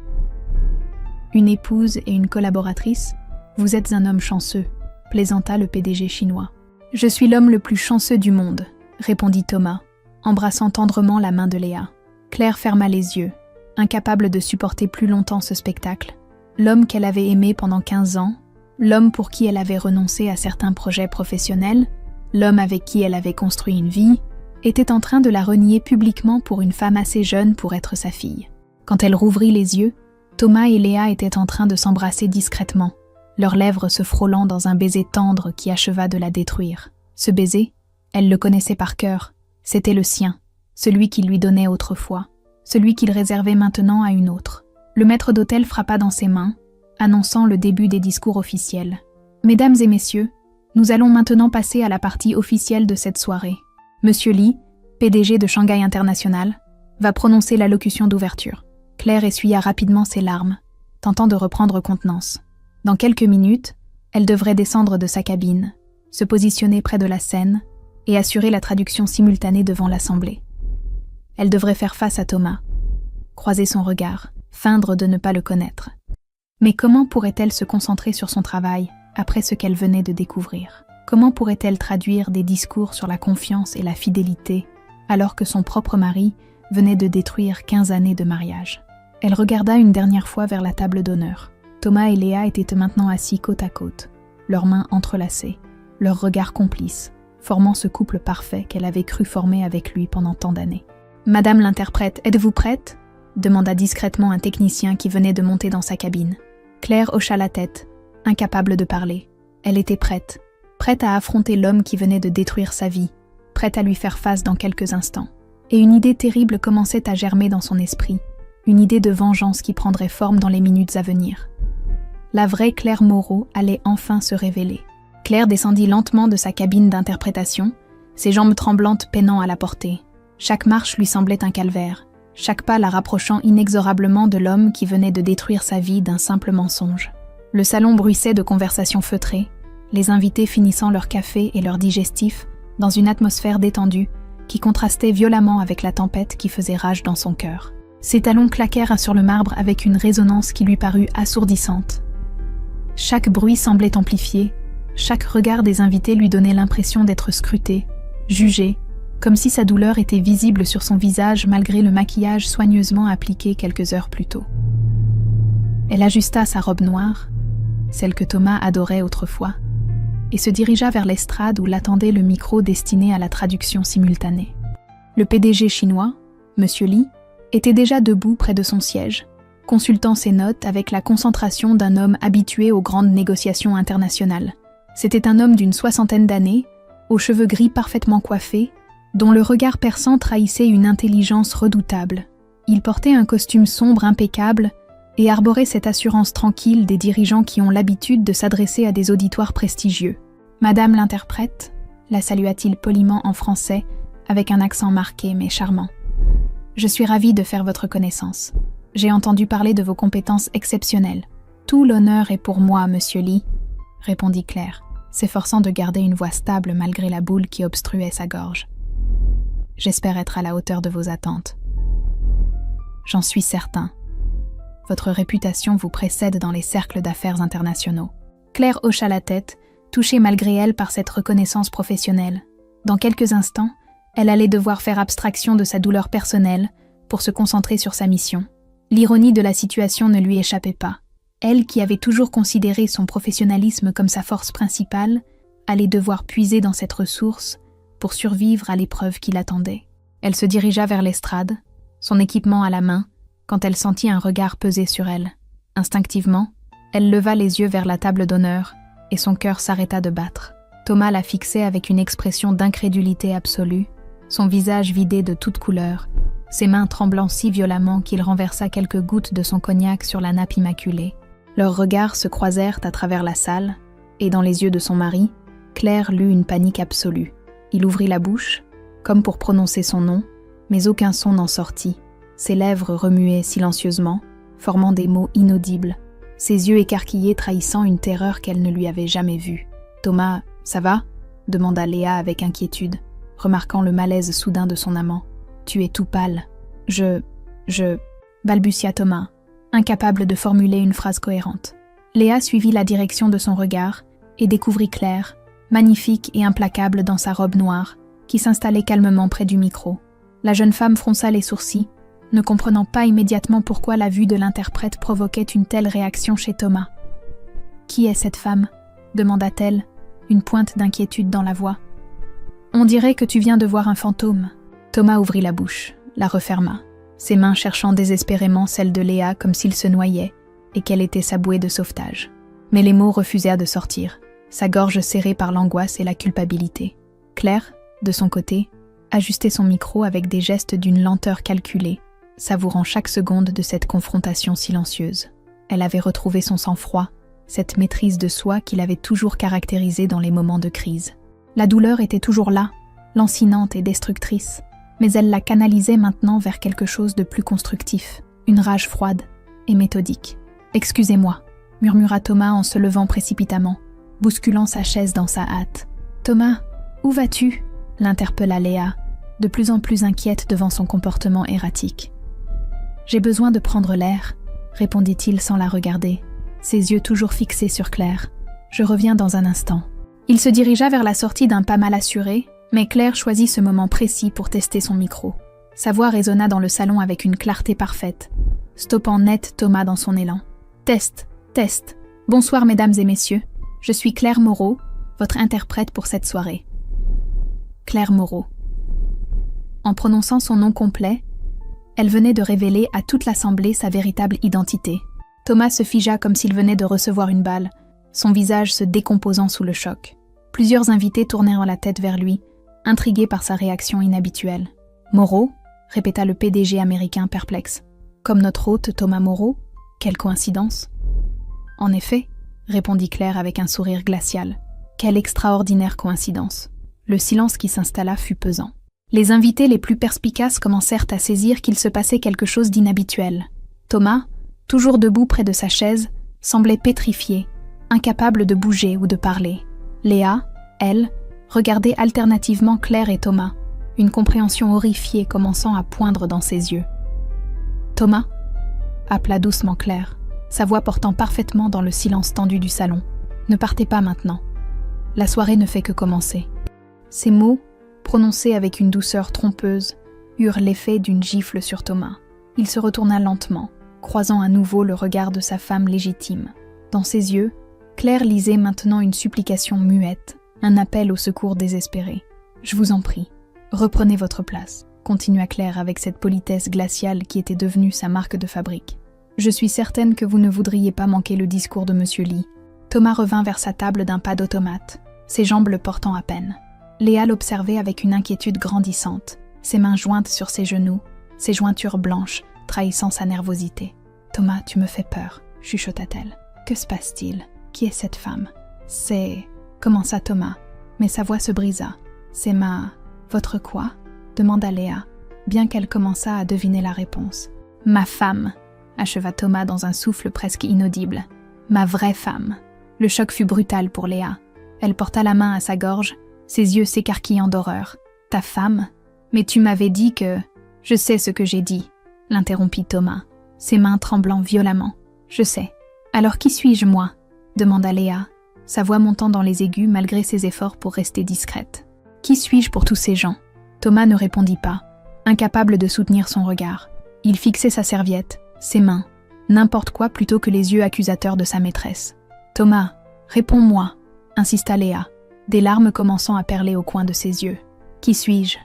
Une épouse et une collaboratrice, vous êtes un homme chanceux, plaisanta le PDG chinois. « Je suis l'homme le plus chanceux du monde, » répondit Thomas, embrassant tendrement la main de Léa. Claire ferma les yeux, incapable de supporter plus longtemps ce spectacle. L'homme qu'elle avait aimé pendant 15 ans, l'homme pour qui elle avait renoncé à certains projets professionnels, l'homme avec qui elle avait construit une vie, était en train de la renier publiquement pour une femme assez jeune pour être sa fille. Quand elle rouvrit les yeux, Thomas et Léa étaient en train de s'embrasser discrètement, leurs lèvres se frôlant dans un baiser tendre qui acheva de la détruire. Ce baiser, elle le connaissait par cœur, c'était le sien, celui qu'il lui donnait autrefois, celui qu'il réservait maintenant à une autre. Le maître d'hôtel frappa dans ses mains, annonçant le début des discours officiels. « Mesdames et messieurs, nous allons maintenant passer à la partie officielle de cette soirée. Monsieur Li, PDG de Shanghai International, va prononcer l'allocution d'ouverture. » Claire essuya rapidement ses larmes, tentant de reprendre contenance. Dans quelques minutes, elle devrait descendre de sa cabine, se positionner près de la scène et assurer la traduction simultanée devant l'assemblée. Elle devrait faire face à Thomas, croiser son regard, feindre de ne pas le connaître. Mais comment pourrait-elle se concentrer sur son travail après ce qu'elle venait de découvrir? Comment pourrait-elle traduire des discours sur la confiance et la fidélité alors que son propre mari venait de détruire 15 années de mariage? Elle regarda une dernière fois vers la table d'honneur. Thomas et Léa étaient maintenant assis côte à côte, leurs mains entrelacées, leurs regards complices, formant ce couple parfait qu'elle avait cru former avec lui pendant tant d'années. « Madame l'interprète, êtes-vous prête ?» demanda discrètement un technicien qui venait de monter dans sa cabine. Claire hocha la tête, incapable de parler. Elle était prête, prête à affronter l'homme qui venait de détruire sa vie, prête à lui faire face dans quelques instants. Et une idée terrible commençait à germer dans son esprit, une idée de vengeance qui prendrait forme dans les minutes à venir. La vraie Claire Moreau allait enfin se révéler. Claire descendit lentement de sa cabine d'interprétation, ses jambes tremblantes peinant à la porter. Chaque marche lui semblait un calvaire, chaque pas la rapprochant inexorablement de l'homme qui venait de détruire sa vie d'un simple mensonge. Le salon bruissait de conversations feutrées, les invités finissant leur café et leur digestif dans une atmosphère détendue qui contrastait violemment avec la tempête qui faisait rage dans son cœur. Ses talons claquèrent sur le marbre avec une résonance qui lui parut assourdissante. Chaque bruit semblait amplifié, chaque regard des invités lui donnait l'impression d'être scruté, jugé, comme si sa douleur était visible sur son visage malgré le maquillage soigneusement appliqué quelques heures plus tôt. Elle ajusta sa robe noire, celle que Thomas adorait autrefois, et se dirigea vers l'estrade où l'attendait le micro destiné à la traduction simultanée. Le PDG chinois, Monsieur Li, était déjà debout près de son siège, consultant ses notes avec la concentration d'un homme habitué aux grandes négociations internationales. C'était un homme d'une 60aine d'années, aux cheveux gris parfaitement coiffés, dont le regard perçant trahissait une intelligence redoutable. Il portait un costume sombre impeccable et arborait cette assurance tranquille des dirigeants qui ont l'habitude de s'adresser à des auditoires prestigieux. « Madame l'interprète », la salua-t-il poliment en français, avec un accent marqué mais charmant. « Je suis ravi de faire votre connaissance. J'ai entendu parler de vos compétences exceptionnelles. Tout l'honneur est pour moi, monsieur Lee, » répondit Claire, s'efforçant de garder une voix stable malgré la boule qui obstruait sa gorge. « J'espère être à la hauteur de vos attentes. »« J'en suis certain. Votre réputation vous précède dans les cercles d'affaires internationaux. » Claire hocha la tête, touchée malgré elle par cette reconnaissance professionnelle. Dans quelques instants, elle allait devoir faire abstraction de sa douleur personnelle pour se concentrer sur sa mission. L'ironie de la situation ne lui échappait pas. Elle, qui avait toujours considéré son professionnalisme comme sa force principale, allait devoir puiser dans cette ressource pour survivre à l'épreuve qui l'attendait. Elle se dirigea vers l'estrade, son équipement à la main, quand elle sentit un regard peser sur elle. Instinctivement, elle leva les yeux vers la table d'honneur et son cœur s'arrêta de battre. Thomas la fixait avec une expression d'incrédulité absolue, son visage vidé de toute couleur, ses mains tremblant si violemment qu'il renversa quelques gouttes de son cognac sur la nappe immaculée. Leurs regards se croisèrent à travers la salle, et dans les yeux de son mari, Claire lut une panique absolue. Il ouvrit la bouche, comme pour prononcer son nom, mais aucun son n'en sortit. Ses lèvres remuaient silencieusement, formant des mots inaudibles, ses yeux écarquillés trahissant une terreur qu'elle ne lui avait jamais vue. « Thomas, ça va ?» demanda Léa avec inquiétude, remarquant le malaise soudain de son amant. « Tu es tout pâle. Je... » balbutia Thomas, incapable de formuler une phrase cohérente. Léa suivit la direction de son regard et découvrit Claire, magnifique et implacable dans sa robe noire, qui s'installait calmement près du micro. La jeune femme fronça les sourcils, ne comprenant pas immédiatement pourquoi la vue de l'interprète provoquait une telle réaction chez Thomas. « Qui est cette femme ?» demanda-t-elle, une pointe d'inquiétude dans la voix. « On dirait que tu viens de voir un fantôme. » Thomas ouvrit la bouche, la referma, ses mains cherchant désespérément celles de Léa comme s'il se noyait et qu'elle était sa bouée de sauvetage. Mais les mots refusèrent de sortir, sa gorge serrée par l'angoisse et la culpabilité. Claire, de son côté, ajustait son micro avec des gestes d'une lenteur calculée, savourant chaque seconde de cette confrontation silencieuse. Elle avait retrouvé son sang-froid, cette maîtrise de soi qui l'avait toujours caractérisée dans les moments de crise. La douleur était toujours là, lancinante et destructrice, mais elle la canalisait maintenant vers quelque chose de plus constructif, une rage froide et méthodique. « Excusez-moi », murmura Thomas en se levant précipitamment, bousculant sa chaise dans sa hâte. « Thomas, où vas-tu » l'interpella Léa, de plus en plus inquiète devant son comportement erratique. « J'ai besoin de prendre l'air », répondit-il sans la regarder, ses yeux toujours fixés sur Claire. « Je reviens dans un instant. » Il se dirigea vers la sortie d'un pas mal assuré, mais Claire choisit ce moment précis pour tester son micro. Sa voix résonna dans le salon avec une clarté parfaite, stoppant net Thomas dans son élan. « Test, test. Bonsoir mesdames et messieurs. Je suis Claire Moreau, votre interprète pour cette soirée. » Claire Moreau. En prononçant son nom complet, elle venait de révéler à toute l'assemblée sa véritable identité. Thomas se figea comme s'il venait de recevoir une balle, son visage se décomposant sous le choc. Plusieurs invités tournèrent la tête vers lui, intrigués par sa réaction inhabituelle. « Moreau ?» répéta le PDG américain perplexe. « Comme notre hôte Thomas Moreau ? Quelle coïncidence ?» « En effet, » répondit Claire avec un sourire glacial. « Quelle extraordinaire coïncidence !» Le silence qui s'installa fut pesant. Les invités les plus perspicaces commencèrent à saisir qu'il se passait quelque chose d'inhabituel. Thomas, toujours debout près de sa chaise, semblait pétrifié, incapable de bouger ou de parler. Léa, elle, regardait alternativement Claire et Thomas, une compréhension horrifiée commençant à poindre dans ses yeux. « Thomas » appela doucement Claire, sa voix portant parfaitement dans le silence tendu du salon. « Ne partez pas maintenant. La soirée ne fait que commencer. » Ces mots, prononcés avec une douceur trompeuse, eurent l'effet d'une gifle sur Thomas. Il se retourna lentement, croisant à nouveau le regard de sa femme légitime. Dans ses yeux, Claire lisait maintenant une supplication muette, un appel au secours désespéré. « Je vous en prie, reprenez votre place », continua Claire avec cette politesse glaciale qui était devenue sa marque de fabrique. « Je suis certaine que vous ne voudriez pas manquer le discours de Monsieur Lee. » Thomas revint vers sa table d'un pas d'automate, ses jambes le portant à peine. Léa l'observait avec une inquiétude grandissante, ses mains jointes sur ses genoux, ses jointures blanches, trahissant sa nervosité. « Thomas, tu me fais peur, » chuchota-t-elle. « Que se passe-t-il? Qui est cette femme? » « C'est... » commença Thomas, mais sa voix se brisa. « C'est ma... Votre quoi ?» demanda Léa, bien qu'elle commençât à deviner la réponse. « Ma femme !» acheva Thomas dans un souffle presque inaudible. « Ma vraie femme !» Le choc fut brutal pour Léa. Elle porta la main à sa gorge, ses yeux s'écarquillant d'horreur. « Ta femme? Mais tu m'avais dit que... » « Je sais ce que j'ai dit, » l'interrompit Thomas, ses mains tremblant violemment. « Je sais. Alors qui suis-je, moi ?» demanda Léa, sa voix montant dans les aigus malgré ses efforts pour rester discrète. « Qui suis-je pour tous ces gens ?» Thomas ne répondit pas, incapable de soutenir son regard. Il fixait sa serviette, ses mains, n'importe quoi plutôt que les yeux accusateurs de sa maîtresse. « Thomas, réponds-moi » insista Léa, des larmes commençant à perler au coin de ses yeux. « Qui suis-je ?»«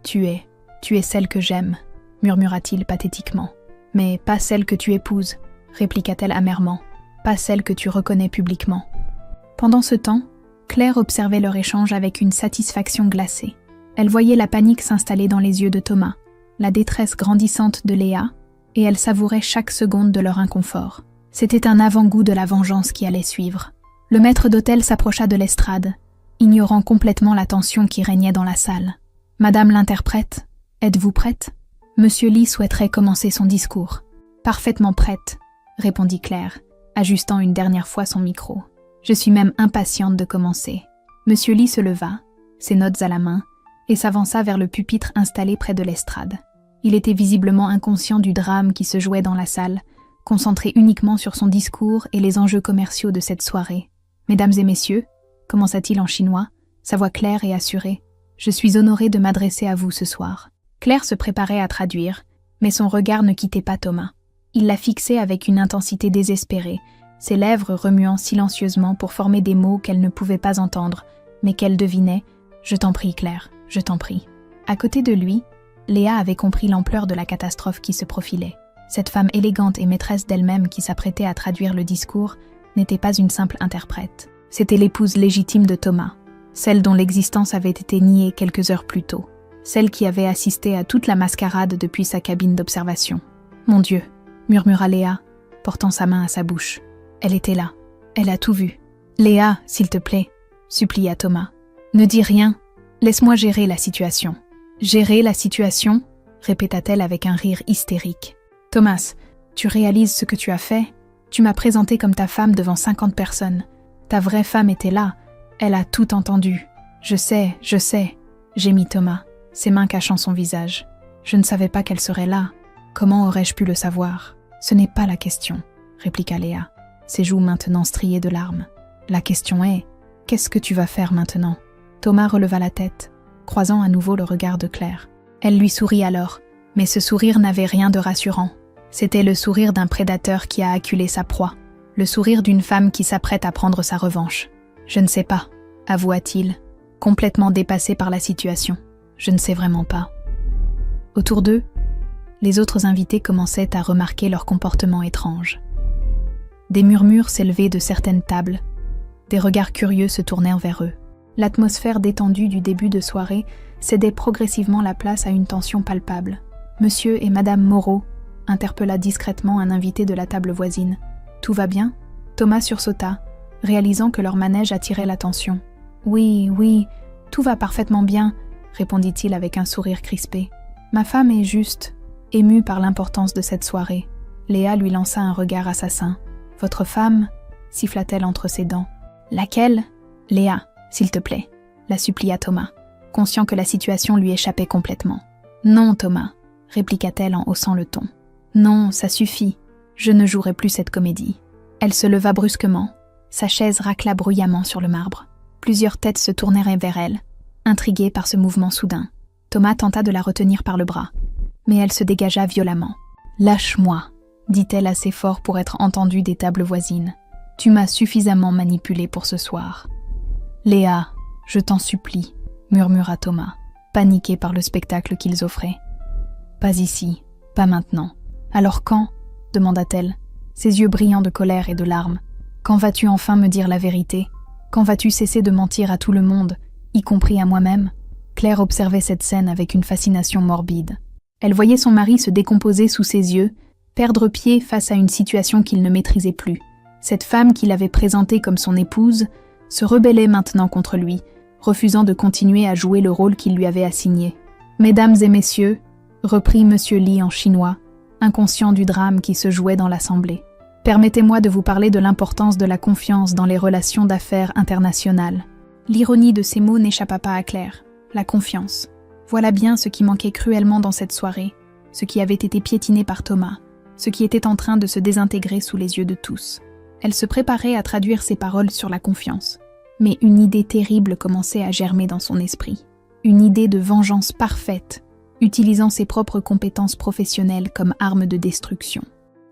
Tu es celle que j'aime » murmura-t-il pathétiquement. « Mais pas celle que tu épouses » répliqua-t-elle amèrement. « Pas celle que tu reconnais publiquement. » Pendant ce temps, Claire observait leur échange avec une satisfaction glacée. Elle voyait la panique s'installer dans les yeux de Thomas, la détresse grandissante de Léa, et elle savourait chaque seconde de leur inconfort. C'était un avant-goût de la vengeance qui allait suivre. Le maître d'hôtel s'approcha de l'estrade, ignorant complètement la tension qui régnait dans la salle. « Madame l'interprète, êtes-vous prête ? Monsieur Lee souhaiterait commencer son discours. »« Parfaitement prête, » répondit Claire, ajustant une dernière fois son micro. « Je suis même impatiente de commencer. » Monsieur Lee se leva, ses notes à la main, et s'avança vers le pupitre installé près de l'estrade. Il était visiblement inconscient du drame qui se jouait dans la salle, concentré uniquement sur son discours et les enjeux commerciaux de cette soirée. « Mesdames et messieurs, » commença-t-il en chinois, sa voix claire et assurée, « je suis honoré de m'adresser à vous ce soir. » Claire se préparait à traduire, mais son regard ne quittait pas Thomas. Il la fixait avec une intensité désespérée, ses lèvres remuant silencieusement pour former des mots qu'elle ne pouvait pas entendre, mais qu'elle devinait. « Je t'en prie, Claire, je t'en prie. » À côté de lui, Léa avait compris l'ampleur de la catastrophe qui se profilait. Cette femme élégante et maîtresse d'elle-même qui s'apprêtait à traduire le discours n'était pas une simple interprète. C'était l'épouse légitime de Thomas, celle dont l'existence avait été niée quelques heures plus tôt, celle qui avait assisté à toute la mascarade depuis sa cabine d'observation. « Mon Dieu !» murmura Léa, portant sa main à sa bouche. Elle était là. Elle a tout vu. « Léa, s'il te plaît !» supplia Thomas. « Ne dis rien. Laisse-moi gérer la situation. »« Gérer la situation ?» répéta-t-elle avec un rire hystérique. « Thomas, tu réalises ce que tu as fait ? Tu m'as présenté comme ta femme devant 50 personnes. Ta vraie femme était là. Elle a tout entendu. Je sais, gémit Thomas, ses mains cachant son visage. Je ne savais pas qu'elle serait là. Comment aurais-je pu le savoir ? Ce n'est pas la question, répliqua Léa, ses joues maintenant striées de larmes. La question est, qu'est-ce que tu vas faire maintenant ? Thomas releva la tête, croisant à nouveau le regard de Claire. Elle lui sourit alors, mais ce sourire n'avait rien de rassurant. C'était le sourire d'un prédateur qui a acculé sa proie, le sourire d'une femme qui s'apprête à prendre sa revanche. « Je ne sais pas », avoua-t-il, complètement dépassé par la situation. « Je ne sais vraiment pas. » Autour d'eux, les autres invités commençaient à remarquer leur comportement étrange. Des murmures s'élevaient de certaines tables, des regards curieux se tournèrent vers eux. L'atmosphère détendue du début de soirée cédait progressivement la place à une tension palpable. Monsieur et Madame Moreau interpella discrètement un invité de la table voisine. « Tout va bien ?» Thomas sursauta, réalisant que leur manège attirait l'attention. « Oui, tout va parfaitement bien », répondit-il avec un sourire crispé. « Ma femme est juste, émue par l'importance de cette soirée. » Léa lui lança un regard assassin. « Votre femme ?» siffla-t-elle entre ses dents. « Laquelle ?»« Léa, s'il te plaît », la supplia Thomas, conscient que la situation lui échappait complètement. « Non, Thomas », répliqua-t-elle en haussant le ton. « Non, ça suffit, je ne jouerai plus cette comédie. » Elle se leva brusquement, sa chaise racla bruyamment sur le marbre. Plusieurs têtes se tournèrent vers elle, intriguées par ce mouvement soudain. Thomas tenta de la retenir par le bras, mais elle se dégagea violemment. « Lâche-moi », dit-elle assez fort pour être entendue des tables voisines. « Tu m'as suffisamment manipulée pour ce soir. »« Léa, je t'en supplie », murmura Thomas, paniqué par le spectacle qu'ils offraient. « Pas ici, pas maintenant. »« Alors quand ?» demanda-t-elle, ses yeux brillants de colère et de larmes. « Quand vas-tu enfin me dire la vérité ? Quand vas-tu cesser de mentir à tout le monde, y compris à moi-même. Claire observait cette scène avec une fascination morbide. Elle voyait son mari se décomposer sous ses yeux, perdre pied face à une situation qu'il ne maîtrisait plus. Cette femme qu'il avait présentée comme son épouse se rebellait maintenant contre lui, refusant de continuer à jouer le rôle qu'il lui avait assigné. « Mesdames et messieurs », reprit M. Lee en chinois, inconscient du drame qui se jouait dans l'assemblée. « Permettez-moi de vous parler de l'importance de la confiance dans les relations d'affaires internationales. » L'ironie de ces mots n'échappa pas à Claire. La confiance. Voilà bien ce qui manquait cruellement dans cette soirée, ce qui avait été piétiné par Thomas, ce qui était en train de se désintégrer sous les yeux de tous. Elle se préparait à traduire ses paroles sur la confiance. Mais une idée terrible commençait à germer dans son esprit. Une idée de vengeance parfaite, utilisant ses propres compétences professionnelles comme arme de destruction.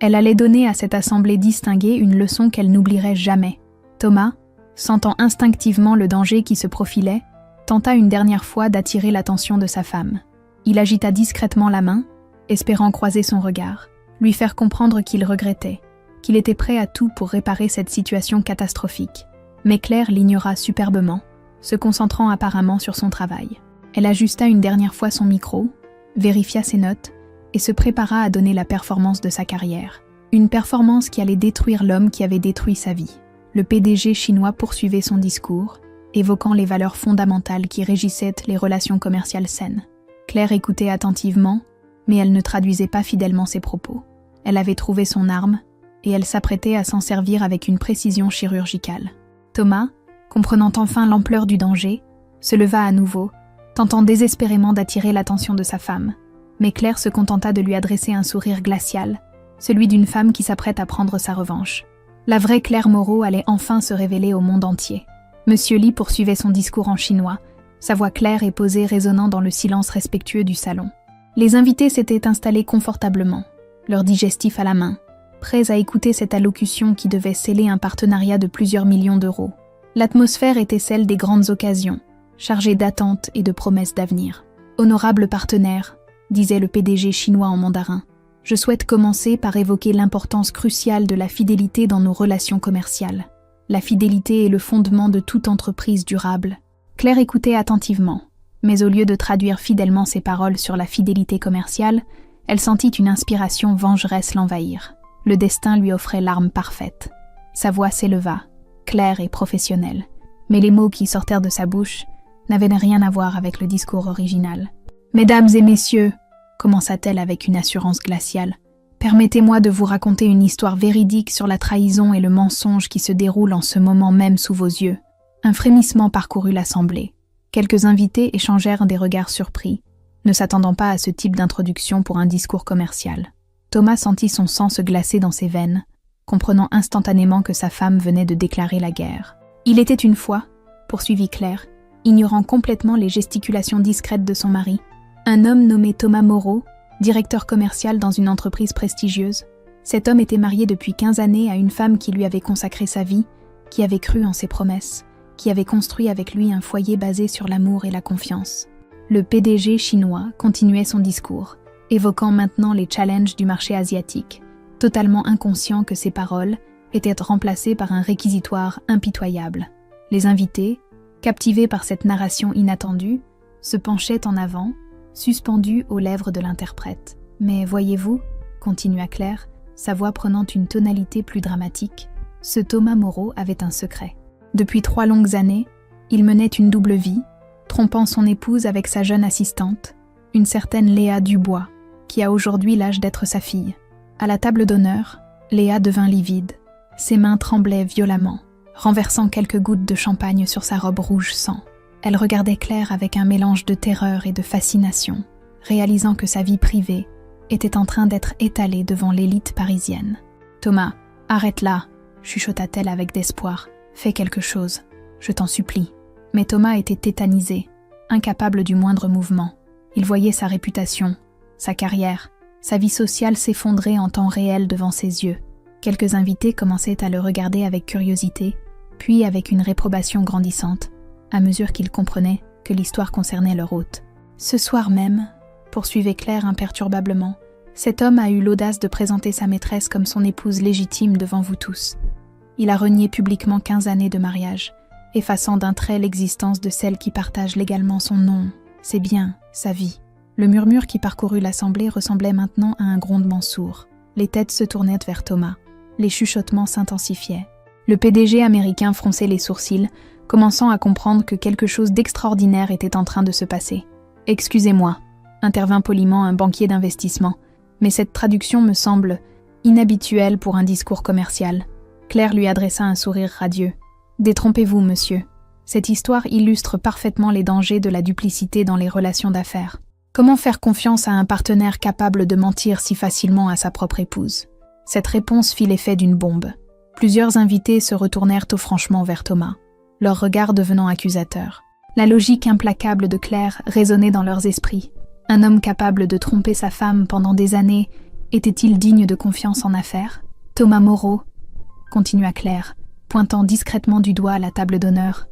Elle allait donner à cette assemblée distinguée une leçon qu'elle n'oublierait jamais. Thomas, sentant instinctivement le danger qui se profilait, tenta une dernière fois d'attirer l'attention de sa femme. Il agita discrètement la main, espérant croiser son regard, lui faire comprendre qu'il regrettait, qu'il était prêt à tout pour réparer cette situation catastrophique. Mais Claire l'ignora superbement, se concentrant apparemment sur son travail. Elle ajusta une dernière fois son micro, vérifia ses notes et se prépara à donner la performance de sa carrière. Une performance qui allait détruire l'homme qui avait détruit sa vie. Le PDG chinois poursuivait son discours, évoquant les valeurs fondamentales qui régissaient les relations commerciales saines. Claire écoutait attentivement, mais elle ne traduisait pas fidèlement ses propos. Elle avait trouvé son arme, et elle s'apprêtait à s'en servir avec une précision chirurgicale. Thomas, comprenant enfin l'ampleur du danger, se leva à nouveau, tentant désespérément d'attirer l'attention de sa femme. Mais Claire se contenta de lui adresser un sourire glacial, celui d'une femme qui s'apprête à prendre sa revanche. La vraie Claire Moreau allait enfin se révéler au monde entier. Monsieur Lee poursuivait son discours en chinois, sa voix claire et posée résonnant dans le silence respectueux du salon. Les invités s'étaient installés confortablement, leur digestif à la main, prêts à écouter cette allocution qui devait sceller un partenariat de plusieurs millions d'euros. L'atmosphère était celle des grandes occasions, chargée d'attentes et de promesses d'avenir. « Honorable partenaire », disait le PDG chinois en mandarin, « je souhaite commencer par évoquer l'importance cruciale de la fidélité dans nos relations commerciales. La fidélité est le fondement de toute entreprise durable. » Claire écoutait attentivement, mais au lieu de traduire fidèlement ses paroles sur la fidélité commerciale, elle sentit une inspiration vengeresse l'envahir. Le destin lui offrait l'arme parfaite. Sa voix s'éleva, claire et professionnelle, mais les mots qui sortirent de sa bouche n'avaient rien à voir avec le discours original. « Mesdames et messieurs », commença-t-elle avec une assurance glaciale, « permettez-moi de vous raconter une histoire véridique sur la trahison et le mensonge qui se déroulent en ce moment même sous vos yeux. » Un frémissement parcourut l'assemblée. Quelques invités échangèrent des regards surpris, ne s'attendant pas à ce type d'introduction pour un discours commercial. Thomas sentit son sang se glacer dans ses veines, comprenant instantanément que sa femme venait de déclarer la guerre. « Il était une fois, » poursuivit Claire, ignorant complètement les gesticulations discrètes de son mari, un homme nommé Thomas Moreau, directeur commercial dans une entreprise prestigieuse. Cet homme était marié depuis 15 années à une femme qui lui avait consacré sa vie, qui avait cru en ses promesses, qui avait construit avec lui un foyer basé sur l'amour et la confiance. Le PDG chinois continuait son discours, évoquant maintenant les challenges du marché asiatique, totalement inconscient que ses paroles étaient remplacées par un réquisitoire impitoyable. Les invités, captivés par cette narration inattendue, se penchaient en avant, suspendus aux lèvres de l'interprète. « Mais voyez-vous, » continua Claire, sa voix prenant une tonalité plus dramatique, ce Thomas Moreau avait un secret. Depuis 3 longues années, il menait une double vie, trompant son épouse avec sa jeune assistante, une certaine Léa Dubois, qui a aujourd'hui l'âge d'être sa fille. À la table d'honneur, Léa devint livide. Ses mains tremblaient violemment, renversant quelques gouttes de champagne sur sa robe rouge sang. Elle regardait Claire avec un mélange de terreur et de fascination, réalisant que sa vie privée était en train d'être étalée devant l'élite parisienne. « Thomas, arrête là !» chuchota-t-elle avec d'espoir. « Fais quelque chose, je t'en supplie. » Mais Thomas était tétanisé, incapable du moindre mouvement. Il voyait sa réputation, sa carrière, sa vie sociale s'effondrer en temps réel devant ses yeux. Quelques invités commençaient à le regarder avec curiosité, puis avec une réprobation grandissante, à mesure qu'ils comprenaient que l'histoire concernait leur hôte. « Ce soir même, » poursuivait Claire imperturbablement, « cet homme a eu l'audace de présenter sa maîtresse comme son épouse légitime devant vous tous. Il a renié publiquement 15 années de mariage, effaçant d'un trait l'existence de celle qui partage légalement son nom, ses biens, sa vie. Le murmure qui parcourut l'assemblée ressemblait maintenant à un grondement sourd. Les têtes se tournaient vers Thomas. Les chuchotements s'intensifiaient. Le PDG américain fronçait les sourcils, commençant à comprendre que quelque chose d'extraordinaire était en train de se passer. « Excusez-moi », intervint poliment un banquier d'investissement, mais cette traduction me semble inhabituelle pour un discours commercial. Claire lui adressa un sourire radieux. « Détrompez-vous, monsieur. Cette histoire illustre parfaitement les dangers de la duplicité dans les relations d'affaires. Comment faire confiance à un partenaire capable de mentir si facilement à sa propre épouse ?» Cette réponse fit l'effet d'une bombe. Plusieurs invités se retournèrent tout franchement vers Thomas, leur regard devenant accusateur. La logique implacable de Claire résonnait dans leurs esprits. Un homme capable de tromper sa femme pendant des années, était-il digne de confiance en affaires ? Thomas Moreau, continua Claire, pointant discrètement du doigt à la table d'honneur,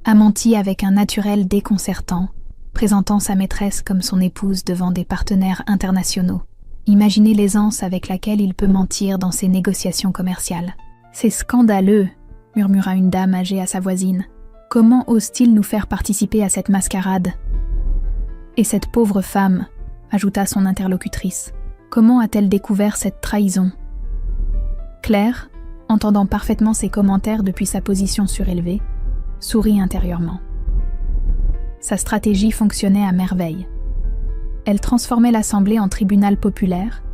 a menti avec un naturel déconcertant, présentant sa maîtresse comme son épouse devant des partenaires internationaux. Imaginez l'aisance avec laquelle il peut mentir dans ses négociations commerciales. « C'est scandaleux !» murmura une dame âgée à sa voisine. « Comment ose-t-il nous faire participer à cette mascarade ?» « Et cette pauvre femme » ajouta son interlocutrice. « Comment a-t-elle découvert cette trahison ?» Claire, entendant parfaitement ces commentaires depuis sa position surélevée, sourit intérieurement. Sa stratégie fonctionnait à merveille. Elle transformait l'assemblée en tribunal populaire,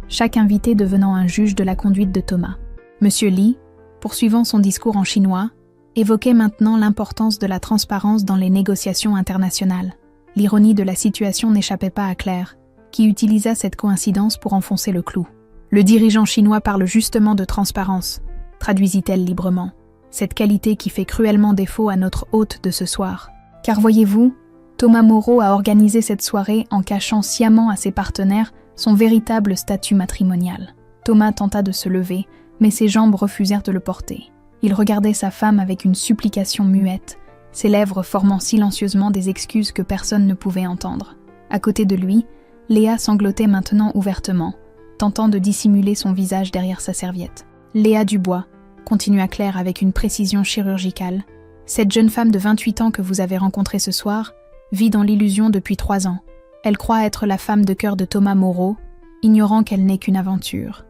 chaque invité devenant un juge de la conduite de Thomas. Monsieur Li, poursuivant son discours en chinois, évoquait maintenant l'importance de la transparence dans les négociations internationales. L'ironie de la situation n'échappait pas à Claire, qui utilisa cette coïncidence pour enfoncer le clou. « Le dirigeant chinois parle justement de transparence », traduisit-elle librement, cette qualité qui fait cruellement défaut à notre hôte de ce soir. Car voyez-vous, Thomas Moreau a organisé cette soirée en cachant sciemment à ses partenaires son véritable statut matrimonial. Thomas tenta de se lever, mais ses jambes refusèrent de le porter. Il regardait sa femme avec une supplication muette, ses lèvres formant silencieusement des excuses que personne ne pouvait entendre. À côté de lui, Léa sanglotait maintenant ouvertement, tentant de dissimuler son visage derrière sa serviette. « Léa Dubois », continua Claire avec une précision chirurgicale, « cette jeune femme de 28 ans que vous avez rencontrée ce soir vit dans l'illusion depuis 3 ans. Elle croit être la femme de cœur de Thomas Moreau, ignorant qu'elle n'est qu'une aventure.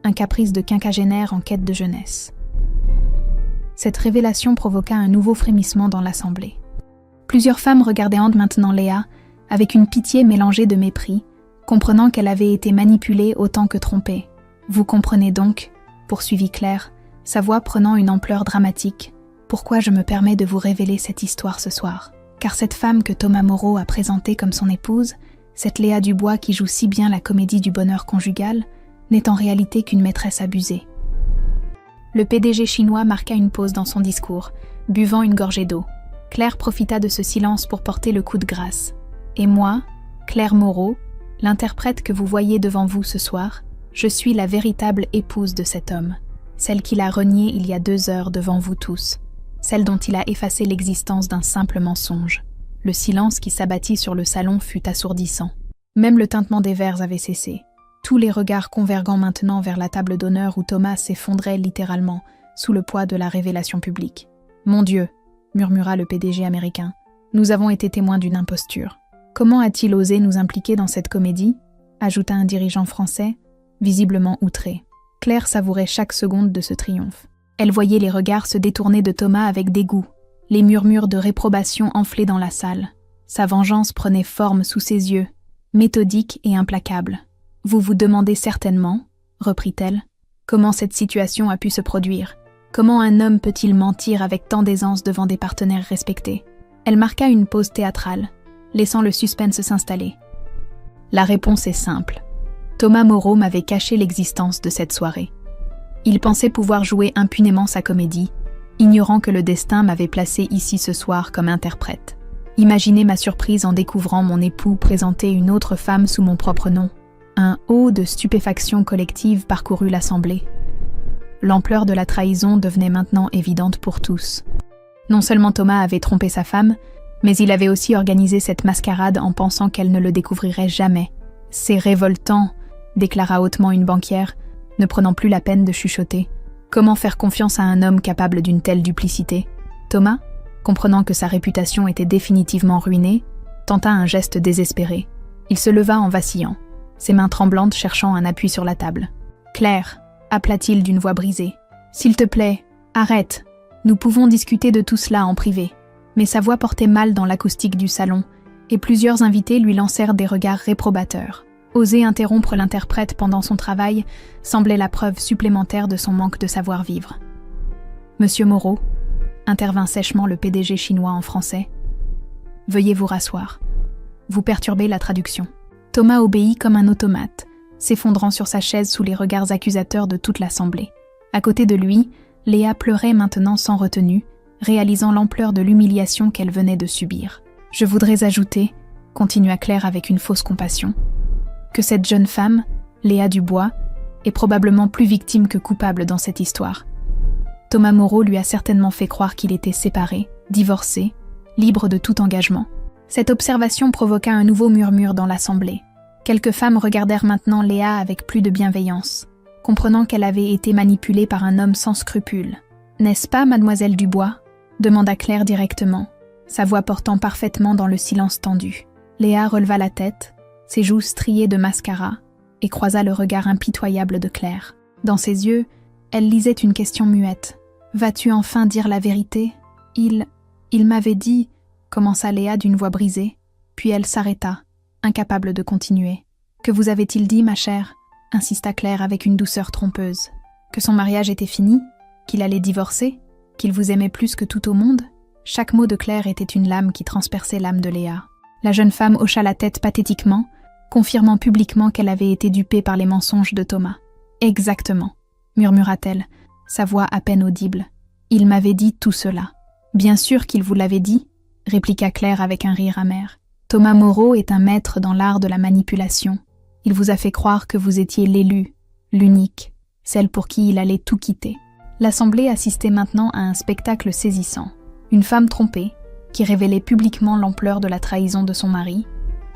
Un caprice de quinquagénaire en quête de jeunesse. » Cette révélation provoqua un nouveau frémissement dans l'assemblée. Plusieurs femmes regardaient maintenant Léa, avec une pitié mélangée de mépris, comprenant qu'elle avait été manipulée autant que trompée. « Vous comprenez donc, » poursuivit Claire, sa voix prenant une ampleur dramatique, « pourquoi je me permets de vous révéler cette histoire ce soir. Car cette femme que Thomas Moreau a présentée comme son épouse, cette Léa Dubois qui joue si bien la comédie du bonheur conjugal, n'est en réalité qu'une maîtresse abusée. » Le PDG chinois marqua une pause dans son discours, buvant une gorgée d'eau. Claire profita de ce silence pour porter le coup de grâce. « Et moi, Claire Moreau, l'interprète que vous voyez devant vous ce soir, je suis la véritable épouse de cet homme, celle qu'il a reniée il y a 2 heures devant vous tous, celle dont il a effacé l'existence d'un simple mensonge. » Le silence qui s'abattit sur le salon fut assourdissant. Même le tintement des verres avait cessé. Tous les regards convergeant maintenant vers la table d'honneur où Thomas s'effondrait littéralement sous le poids de la révélation publique. « Mon Dieu !» murmura le PDG américain. « Nous avons été témoins d'une imposture. Comment a-t-il osé nous impliquer dans cette comédie ?» ajouta un dirigeant français, visiblement outré. Claire savourait chaque seconde de ce triomphe. Elle voyait les regards se détourner de Thomas avec dégoût, les murmures de réprobation enflaient dans la salle. Sa vengeance prenait forme sous ses yeux, méthodique et implacable. « Vous vous demandez certainement, » reprit-elle, « comment cette situation a pu se produire. Comment un homme peut-il mentir avec tant d'aisance devant des partenaires respectés ?» Elle marqua une pause théâtrale, laissant le suspense s'installer. La réponse est simple. Thomas Moreau m'avait caché l'existence de cette soirée. Il pensait pouvoir jouer impunément sa comédie, ignorant que le destin m'avait placé ici ce soir comme interprète. Imaginez ma surprise en découvrant mon époux présenter une autre femme sous mon propre nom. Un haut de stupéfaction collective parcourut l'assemblée. L'ampleur de la trahison devenait maintenant évidente pour tous. Non seulement Thomas avait trompé sa femme, mais il avait aussi organisé cette mascarade en pensant qu'elle ne le découvrirait jamais. « C'est révoltant », déclara hautement une banquière, ne prenant plus la peine de chuchoter. « Comment faire confiance à un homme capable d'une telle duplicité ?» Thomas, comprenant que sa réputation était définitivement ruinée, tenta un geste désespéré. Il se leva en vacillant, ses mains tremblantes cherchant un appui sur la table. « Claire, appela-t-il d'une voix brisée, s'il te plaît, arrête. Nous pouvons discuter de tout cela en privé. » Mais sa voix portait mal dans l'acoustique du salon, et plusieurs invités lui lancèrent des regards réprobateurs. Oser interrompre l'interprète pendant son travail semblait la preuve supplémentaire de son manque de savoir-vivre. « Monsieur Moreau, » intervint sèchement le PDG chinois en français, « veuillez vous rasseoir. Vous perturbez la traduction. » Thomas obéit comme un automate, s'effondrant sur sa chaise sous les regards accusateurs de toute l'assemblée. À côté de lui, Léa pleurait maintenant sans retenue, réalisant l'ampleur de l'humiliation qu'elle venait de subir. « Je voudrais ajouter, » continua Claire avec une fausse compassion, « que cette jeune femme, Léa Dubois, est probablement plus victime que coupable dans cette histoire. Thomas Moreau lui a certainement fait croire qu'il était séparé, divorcé, libre de tout engagement. » Cette observation provoqua un nouveau murmure dans l'assemblée. Quelques femmes regardèrent maintenant Léa avec plus de bienveillance, comprenant qu'elle avait été manipulée par un homme sans scrupules. « N'est-ce pas, mademoiselle Dubois ?» demanda Claire directement, sa voix portant parfaitement dans le silence tendu. Léa releva la tête, ses joues striées de mascara, et croisa le regard impitoyable de Claire. Dans ses yeux, elle lisait une question muette. « Vas-tu enfin dire la vérité ? Il m'avait dit... » commença Léa d'une voix brisée, puis elle s'arrêta, incapable de continuer. « Que vous avait-il dit, ma chère ?» insista Claire avec une douceur trompeuse. « Que son mariage était fini ? Qu'il allait divorcer ? Qu'il vous aimait plus que tout au monde ?» Chaque mot de Claire était une lame qui transperçait l'âme de Léa. La jeune femme hocha la tête pathétiquement, confirmant publiquement qu'elle avait été dupée par les mensonges de Thomas. « Exactement, » murmura-t-elle, sa voix à peine audible. « Il m'avait dit tout cela. »« Bien sûr qu'il vous l'avait dit, » répliqua Claire avec un rire amer. « Thomas Moreau est un maître dans l'art de la manipulation. Il vous a fait croire que vous étiez l'élu, l'unique, celle pour qui il allait tout quitter. » L'assemblée assistait maintenant à un spectacle saisissant. Une femme trompée, qui révélait publiquement l'ampleur de la trahison de son mari,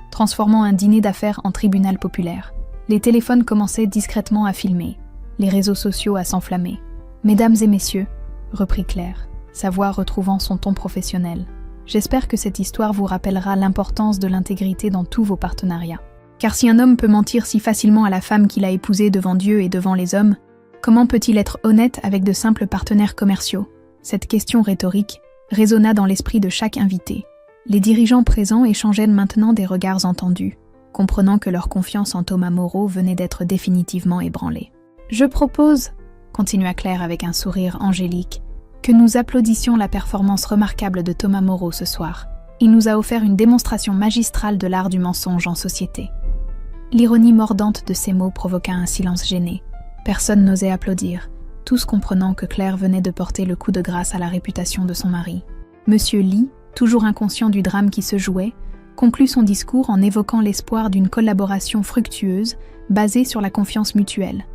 transformant un dîner d'affaires en tribunal populaire. Les téléphones commençaient discrètement à filmer, les réseaux sociaux à s'enflammer. « Mesdames et messieurs, » reprit Claire, sa voix retrouvant son ton professionnel, « j'espère que cette histoire vous rappellera l'importance de l'intégrité dans tous vos partenariats. Car si un homme peut mentir si facilement à la femme qu'il a épousée devant Dieu et devant les hommes, comment peut-il être honnête avec de simples partenaires commerciaux ? » Cette question rhétorique résonna dans l'esprit de chaque invité. Les dirigeants présents échangeaient maintenant des regards entendus, comprenant que leur confiance en Thomas Moreau venait d'être définitivement ébranlée. « Je propose, » continua Claire avec un sourire angélique, « que nous applaudissions la performance remarquable de Thomas Moreau ce soir. Il nous a offert une démonstration magistrale de l'art du mensonge en société. » L'ironie mordante de ces mots provoqua un silence gêné. Personne n'osait applaudir, tous comprenant que Claire venait de porter le coup de grâce à la réputation de son mari. Monsieur Lee, toujours inconscient du drame qui se jouait, conclut son discours en évoquant l'espoir d'une collaboration fructueuse basée sur la confiance mutuelle.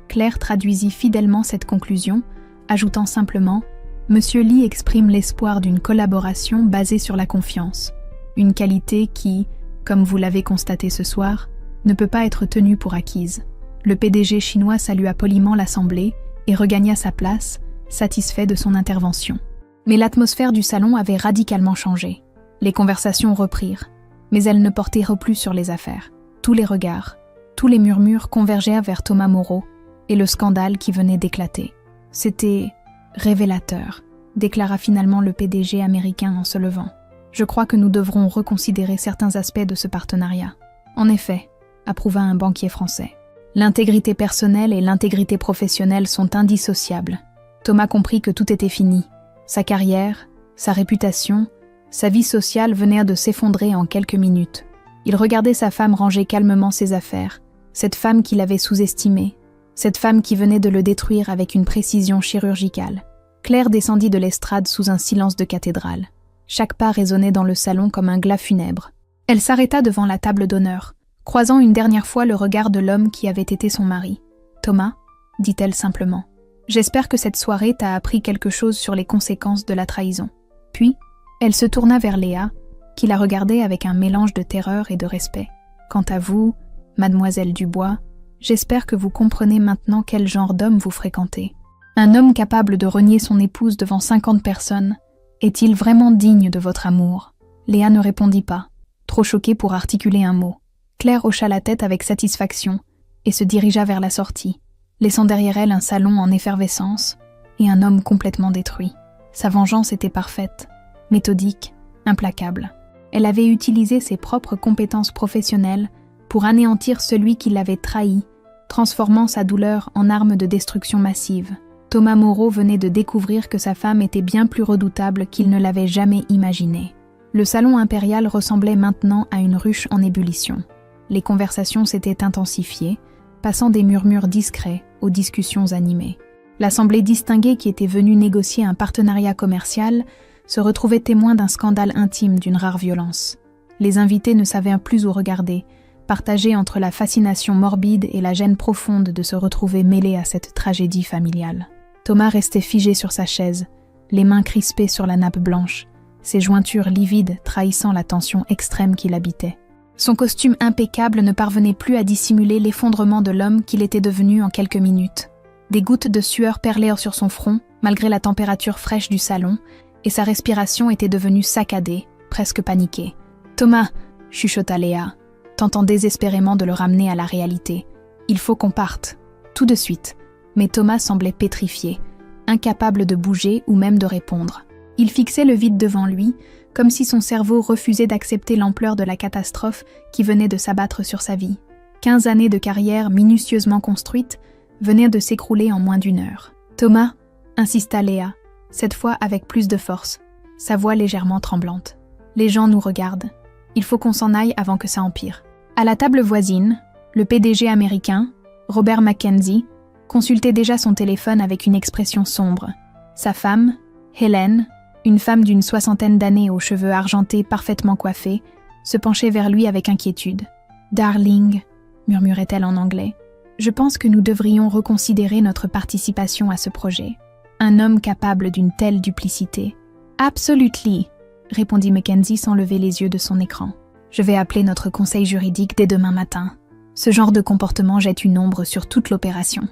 Claire traduisit fidèlement cette conclusion, ajoutant simplement « Monsieur Lee exprime l'espoir d'une collaboration basée sur la confiance, une qualité qui, comme vous l'avez constaté ce soir, ne peut pas être tenue pour acquise. » Le PDG chinois salua poliment l'assemblée et regagna sa place, satisfait de son intervention. Mais l'atmosphère du salon avait radicalement changé. Les conversations reprirent, mais elles ne portaient plus sur les affaires. Tous les regards, tous les murmures convergèrent vers Thomas Moreau et le scandale qui venait d'éclater. « C'était révélateur », déclara finalement le PDG américain en se levant. « Je crois que nous devrons reconsidérer certains aspects de ce partenariat. » « En effet, » approuva un banquier français. « L'intégrité personnelle et l'intégrité professionnelle sont indissociables. » Thomas comprit que tout était fini. Sa carrière, sa réputation, sa vie sociale venaient de s'effondrer en quelques minutes. Il regardait sa femme ranger calmement ses affaires, cette femme qu'il avait sous-estimée, cette femme qui venait de le détruire avec une précision chirurgicale. Claire descendit de l'estrade sous un silence de cathédrale. Chaque pas résonnait dans le salon comme un glas funèbre. Elle s'arrêta devant la table d'honneur, croisant une dernière fois le regard de l'homme qui avait été son mari. « Thomas, » dit-elle simplement, « j'espère que cette soirée t'a appris quelque chose sur les conséquences de la trahison. » Puis, elle se tourna vers Léa, qui la regardait avec un mélange de terreur et de respect. « Quant à vous, mademoiselle Dubois, j'espère que vous comprenez maintenant quel genre d'homme vous fréquentez. Un homme capable de renier son épouse devant 50 personnes, Est-il vraiment digne de votre amour ?» Léa ne répondit pas, trop choquée pour articuler un mot. Claire hocha la tête avec satisfaction et se dirigea vers la sortie, laissant derrière elle un salon en effervescence et un homme complètement détruit. Sa vengeance était parfaite, méthodique, implacable. Elle avait utilisé ses propres compétences professionnelles pour anéantir celui qui l'avait trahi, transformant sa douleur en arme de destruction massive. Thomas Moreau venait de découvrir que sa femme était bien plus redoutable qu'il ne l'avait jamais imaginé. Le salon impérial ressemblait maintenant à une ruche en ébullition. Les conversations s'étaient intensifiées, passant des murmures discrets aux discussions animées. L'assemblée distinguée qui était venue négocier un partenariat commercial se retrouvait témoin d'un scandale intime d'une rare violence. Les invités ne savaient plus où regarder, partagés entre la fascination morbide et la gêne profonde de se retrouver mêlés à cette tragédie familiale. Thomas restait figé sur sa chaise, les mains crispées sur la nappe blanche, ses jointures livides trahissant la tension extrême qui l'habitait. Son costume impeccable ne parvenait plus à dissimuler l'effondrement de l'homme qu'il était devenu en quelques minutes. Des gouttes de sueur perlèrent sur son front, malgré la température fraîche du salon, et sa respiration était devenue saccadée, presque paniquée. « Thomas !» chuchota Léa, tentant désespérément de le ramener à la réalité. « Il faut qu'on parte, tout de suite. » Mais Thomas semblait pétrifié, incapable de bouger ou même de répondre. Il fixait le vide devant lui, comme si son cerveau refusait d'accepter l'ampleur de la catastrophe qui venait de s'abattre sur sa vie. 15 années de carrière minutieusement construite venaient de s'écrouler en moins d'1 heure. « Thomas !» insista Léa, cette fois avec plus de force, sa voix légèrement tremblante. « Les gens nous regardent. Il faut qu'on s'en aille avant que ça empire. » À la table voisine, le PDG américain, Robert Mackenzie, consultait déjà son téléphone avec une expression sombre. Sa femme, Hélène, une femme d'une 60aine d'années aux cheveux argentés parfaitement coiffés, se penchait vers lui avec inquiétude. « Darling », murmurait-elle en anglais, « je pense que nous devrions reconsidérer notre participation à ce projet. Un homme capable d'une telle duplicité. »« Absolutely », répondit Mackenzie sans lever les yeux de son écran. « Je vais appeler notre conseil juridique dès demain matin. Ce genre de comportement jette une ombre sur toute l'opération.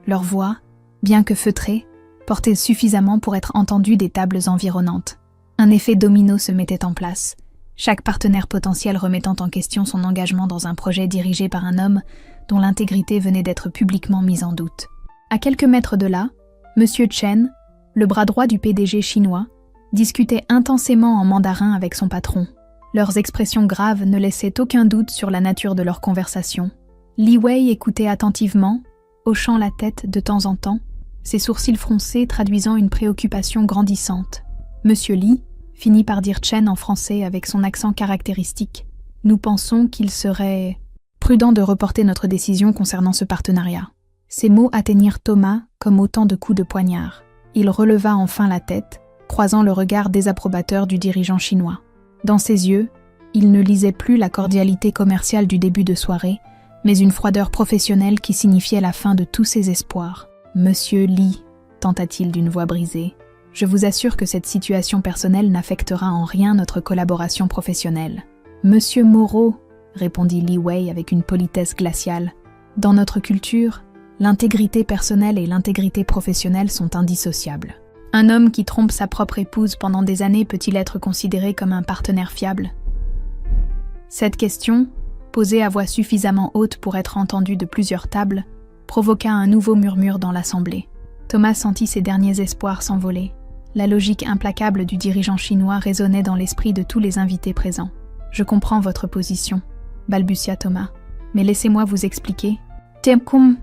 Leur voix, bien que feutrée, portait suffisamment pour être entendue des tables environnantes. Un effet domino se mettait en place, chaque partenaire potentiel remettant en question son engagement dans un projet dirigé par un homme dont l'intégrité venait d'être publiquement mise en doute. À quelques mètres de là, M. Chen, le bras droit du PDG chinois, discutait intensément en mandarin avec son patron. Leurs expressions graves ne laissaient aucun doute sur la nature de leur conversation. Li Wei écoutait attentivement, hochant la tête de temps en temps, ses sourcils froncés traduisant une préoccupation grandissante. Monsieur Li finit par dire Chen en français avec son accent caractéristique. « Nous pensons qu'il serait prudent de reporter notre décision concernant ce partenariat. » Ces mots atteignirent Thomas comme autant de coups de poignard. Il releva enfin la tête, croisant le regard désapprobateur du dirigeant chinois. Dans ses yeux, il ne lisait plus la cordialité commerciale du début de soirée, mais une froideur professionnelle qui signifiait la fin de tous ses espoirs. « Monsieur Li », tenta-t-il d'une voix brisée, « je vous assure que cette situation personnelle n'affectera en rien notre collaboration professionnelle. »« Monsieur Moreau », répondit Li Wei avec une politesse glaciale, « dans notre culture, l'intégrité personnelle et l'intégrité professionnelle sont indissociables. Un homme qui trompe sa propre épouse pendant des années peut-il être considéré comme un partenaire fiable ? » Cette question, posée à voix suffisamment haute pour être entendue de plusieurs tables, provoqua un nouveau murmure dans l'assemblée. Thomas sentit ses derniers espoirs s'envoler. La logique implacable du dirigeant chinois résonnait dans l'esprit de tous les invités présents. « Je comprends votre position », balbutia Thomas. « Mais laissez-moi vous expliquer. »« Temkum,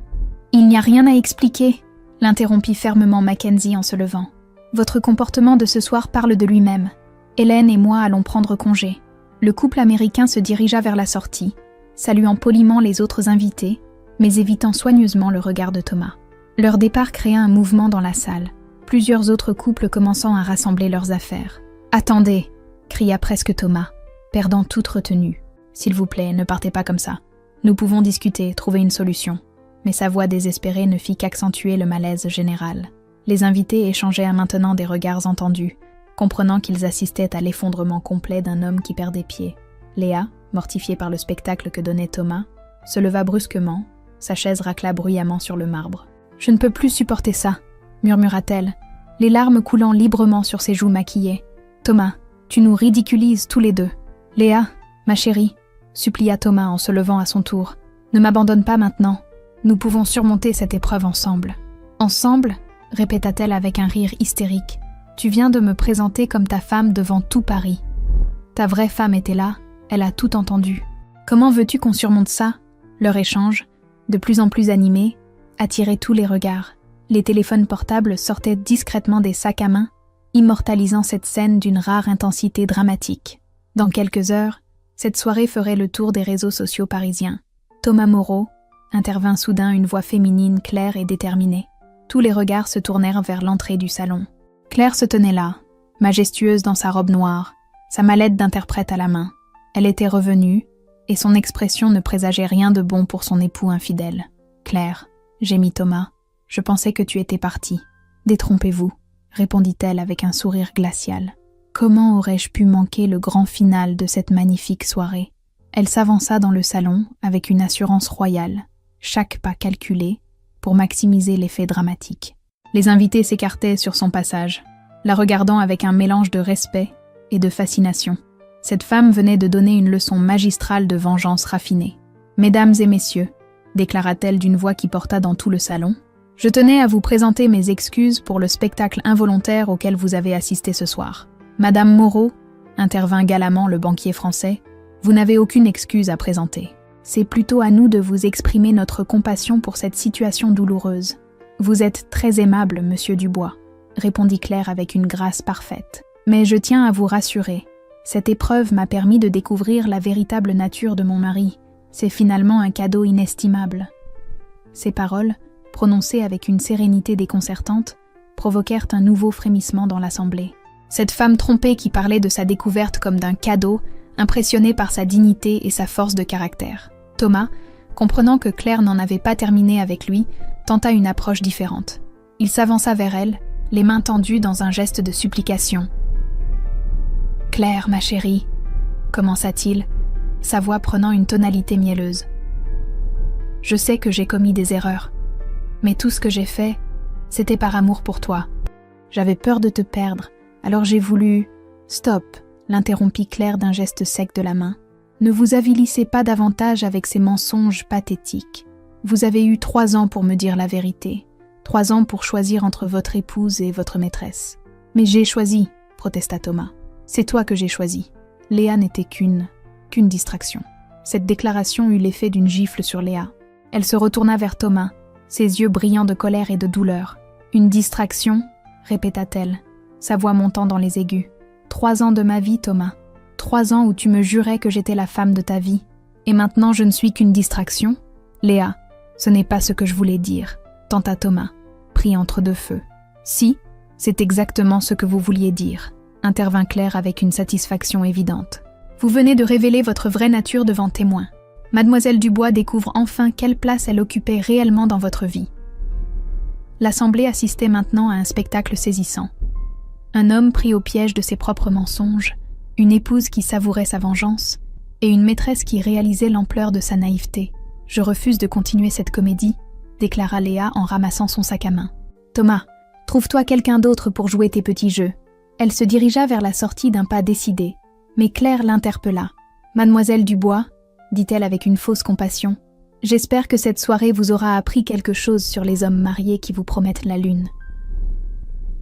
il n'y a rien à expliquer », l'interrompit fermement Mackenzie en se levant. « Votre comportement de ce soir parle de lui-même. Hélène et moi allons prendre congé. » Le couple américain se dirigea vers la sortie, saluant poliment les autres invités, mais évitant soigneusement le regard de Thomas. Leur départ créa un mouvement dans la salle, plusieurs autres couples commençant à rassembler leurs affaires. « Attendez !» cria presque Thomas, perdant toute retenue. « S'il vous plaît, ne partez pas comme ça. Nous pouvons discuter, trouver une solution. » Mais sa voix désespérée ne fit qu'accentuer le malaise général. Les invités échangèrent maintenant des regards entendus, comprenant qu'ils assistaient à l'effondrement complet d'un homme qui perdait pied. Léa, mortifiée par le spectacle que donnait Thomas, se leva brusquement, sa chaise racla bruyamment sur le marbre. « Je ne peux plus supporter ça », murmura-t-elle, les larmes coulant librement sur ses joues maquillées. Thomas, tu nous ridiculises tous les deux. Léa, ma chérie, supplia Thomas en se levant à son tour. Ne m'abandonne pas maintenant. Nous pouvons surmonter cette épreuve ensemble. Ensemble, répéta-t-elle avec un rire hystérique. Tu viens de me présenter comme ta femme devant tout Paris. Ta vraie femme était là, elle a tout entendu. Comment veux-tu qu'on surmonte ça? Leur échange, de plus en plus animé, attirait tous les regards. Les téléphones portables sortaient discrètement des sacs à main, immortalisant cette scène d'une rare intensité dramatique. Dans quelques heures, cette soirée ferait le tour des réseaux sociaux parisiens. Thomas Moreau, intervint soudain une voix féminine claire et déterminée. Tous les regards se tournèrent vers l'entrée du salon. Claire se tenait là, majestueuse dans sa robe noire, sa mallette d'interprète à la main. Elle était revenue, et son expression ne présageait rien de bon pour son époux infidèle. « Claire, gémit Thomas, je pensais que tu étais partie. Détrompez-vous, répondit-elle avec un sourire glacial. Comment aurais-je pu manquer le grand final de cette magnifique soirée? Elle s'avança dans le salon avec une assurance royale, chaque pas calculé, pour maximiser l'effet dramatique. Les invités s'écartaient sur son passage, la regardant avec un mélange de respect et de fascination. Cette femme venait de donner une leçon magistrale de vengeance raffinée. « Mesdames et messieurs », déclara-t-elle d'une voix qui porta dans tout le salon, « je tenais à vous présenter mes excuses pour le spectacle involontaire auquel vous avez assisté ce soir. Madame Moreau, intervint galamment le banquier français, vous n'avez aucune excuse à présenter. C'est plutôt à nous de vous exprimer notre compassion pour cette situation douloureuse. Vous êtes très aimable, monsieur Dubois, répondit Claire avec une grâce parfaite. Mais je tiens à vous rassurer. Cette épreuve m'a permis de découvrir la véritable nature de mon mari. C'est finalement un cadeau inestimable. Ces paroles, prononcées avec une sérénité déconcertante, provoquèrent un nouveau frémissement dans l'assemblée. Cette femme trompée qui parlait de sa découverte comme d'un cadeau, impressionnée par sa dignité et sa force de caractère. Thomas, comprenant que Claire n'en avait pas terminé avec lui, tenta une approche différente. Il s'avança vers elle, les mains tendues dans un geste de supplication. « Claire, ma chérie, » commença-t-il, sa voix prenant une tonalité mielleuse. « Je sais que j'ai commis des erreurs, mais tout ce que j'ai fait, c'était par amour pour toi. J'avais peur de te perdre, alors j'ai voulu... » « Stop !» l'interrompit Claire d'un geste sec de la main. « Ne vous avilissez pas davantage avec ces mensonges pathétiques. Vous avez eu 3 ans pour me dire la vérité, 3 ans pour choisir entre votre épouse et votre maîtresse. Mais j'ai choisi, protesta Thomas. C'est toi que j'ai choisi. Léa n'était qu'une distraction. » Cette déclaration eut l'effet d'une gifle sur Léa. Elle se retourna vers Thomas, ses yeux brillants de colère et de douleur. « Une distraction ?» répéta-t-elle, sa voix montant dans les aigus. 3 ans de ma vie, Thomas. 3 ans où tu me jurais que j'étais la femme de ta vie. Et maintenant je ne suis qu'une distraction? Léa, ce n'est pas ce que je voulais dire, tenta Thomas, pris entre deux feux. Si, c'est exactement ce que vous vouliez dire, intervint Claire avec une satisfaction évidente. Vous venez de révéler votre vraie nature devant témoin. Mademoiselle Dubois découvre enfin quelle place elle occupait réellement dans votre vie. L'assemblée assistait maintenant à un spectacle saisissant. Un homme pris au piège de ses propres mensonges, une épouse qui savourait sa vengeance, et une maîtresse qui réalisait l'ampleur de sa naïveté. « Je refuse de continuer cette comédie », déclara Léa en ramassant son sac à main. « Thomas, trouve-toi quelqu'un d'autre pour jouer tes petits jeux. » Elle se dirigea vers la sortie d'un pas décidé, mais Claire l'interpella. « Mademoiselle Dubois, » dit-elle avec une fausse compassion, « j'espère que cette soirée vous aura appris quelque chose sur les hommes mariés qui vous promettent la lune. »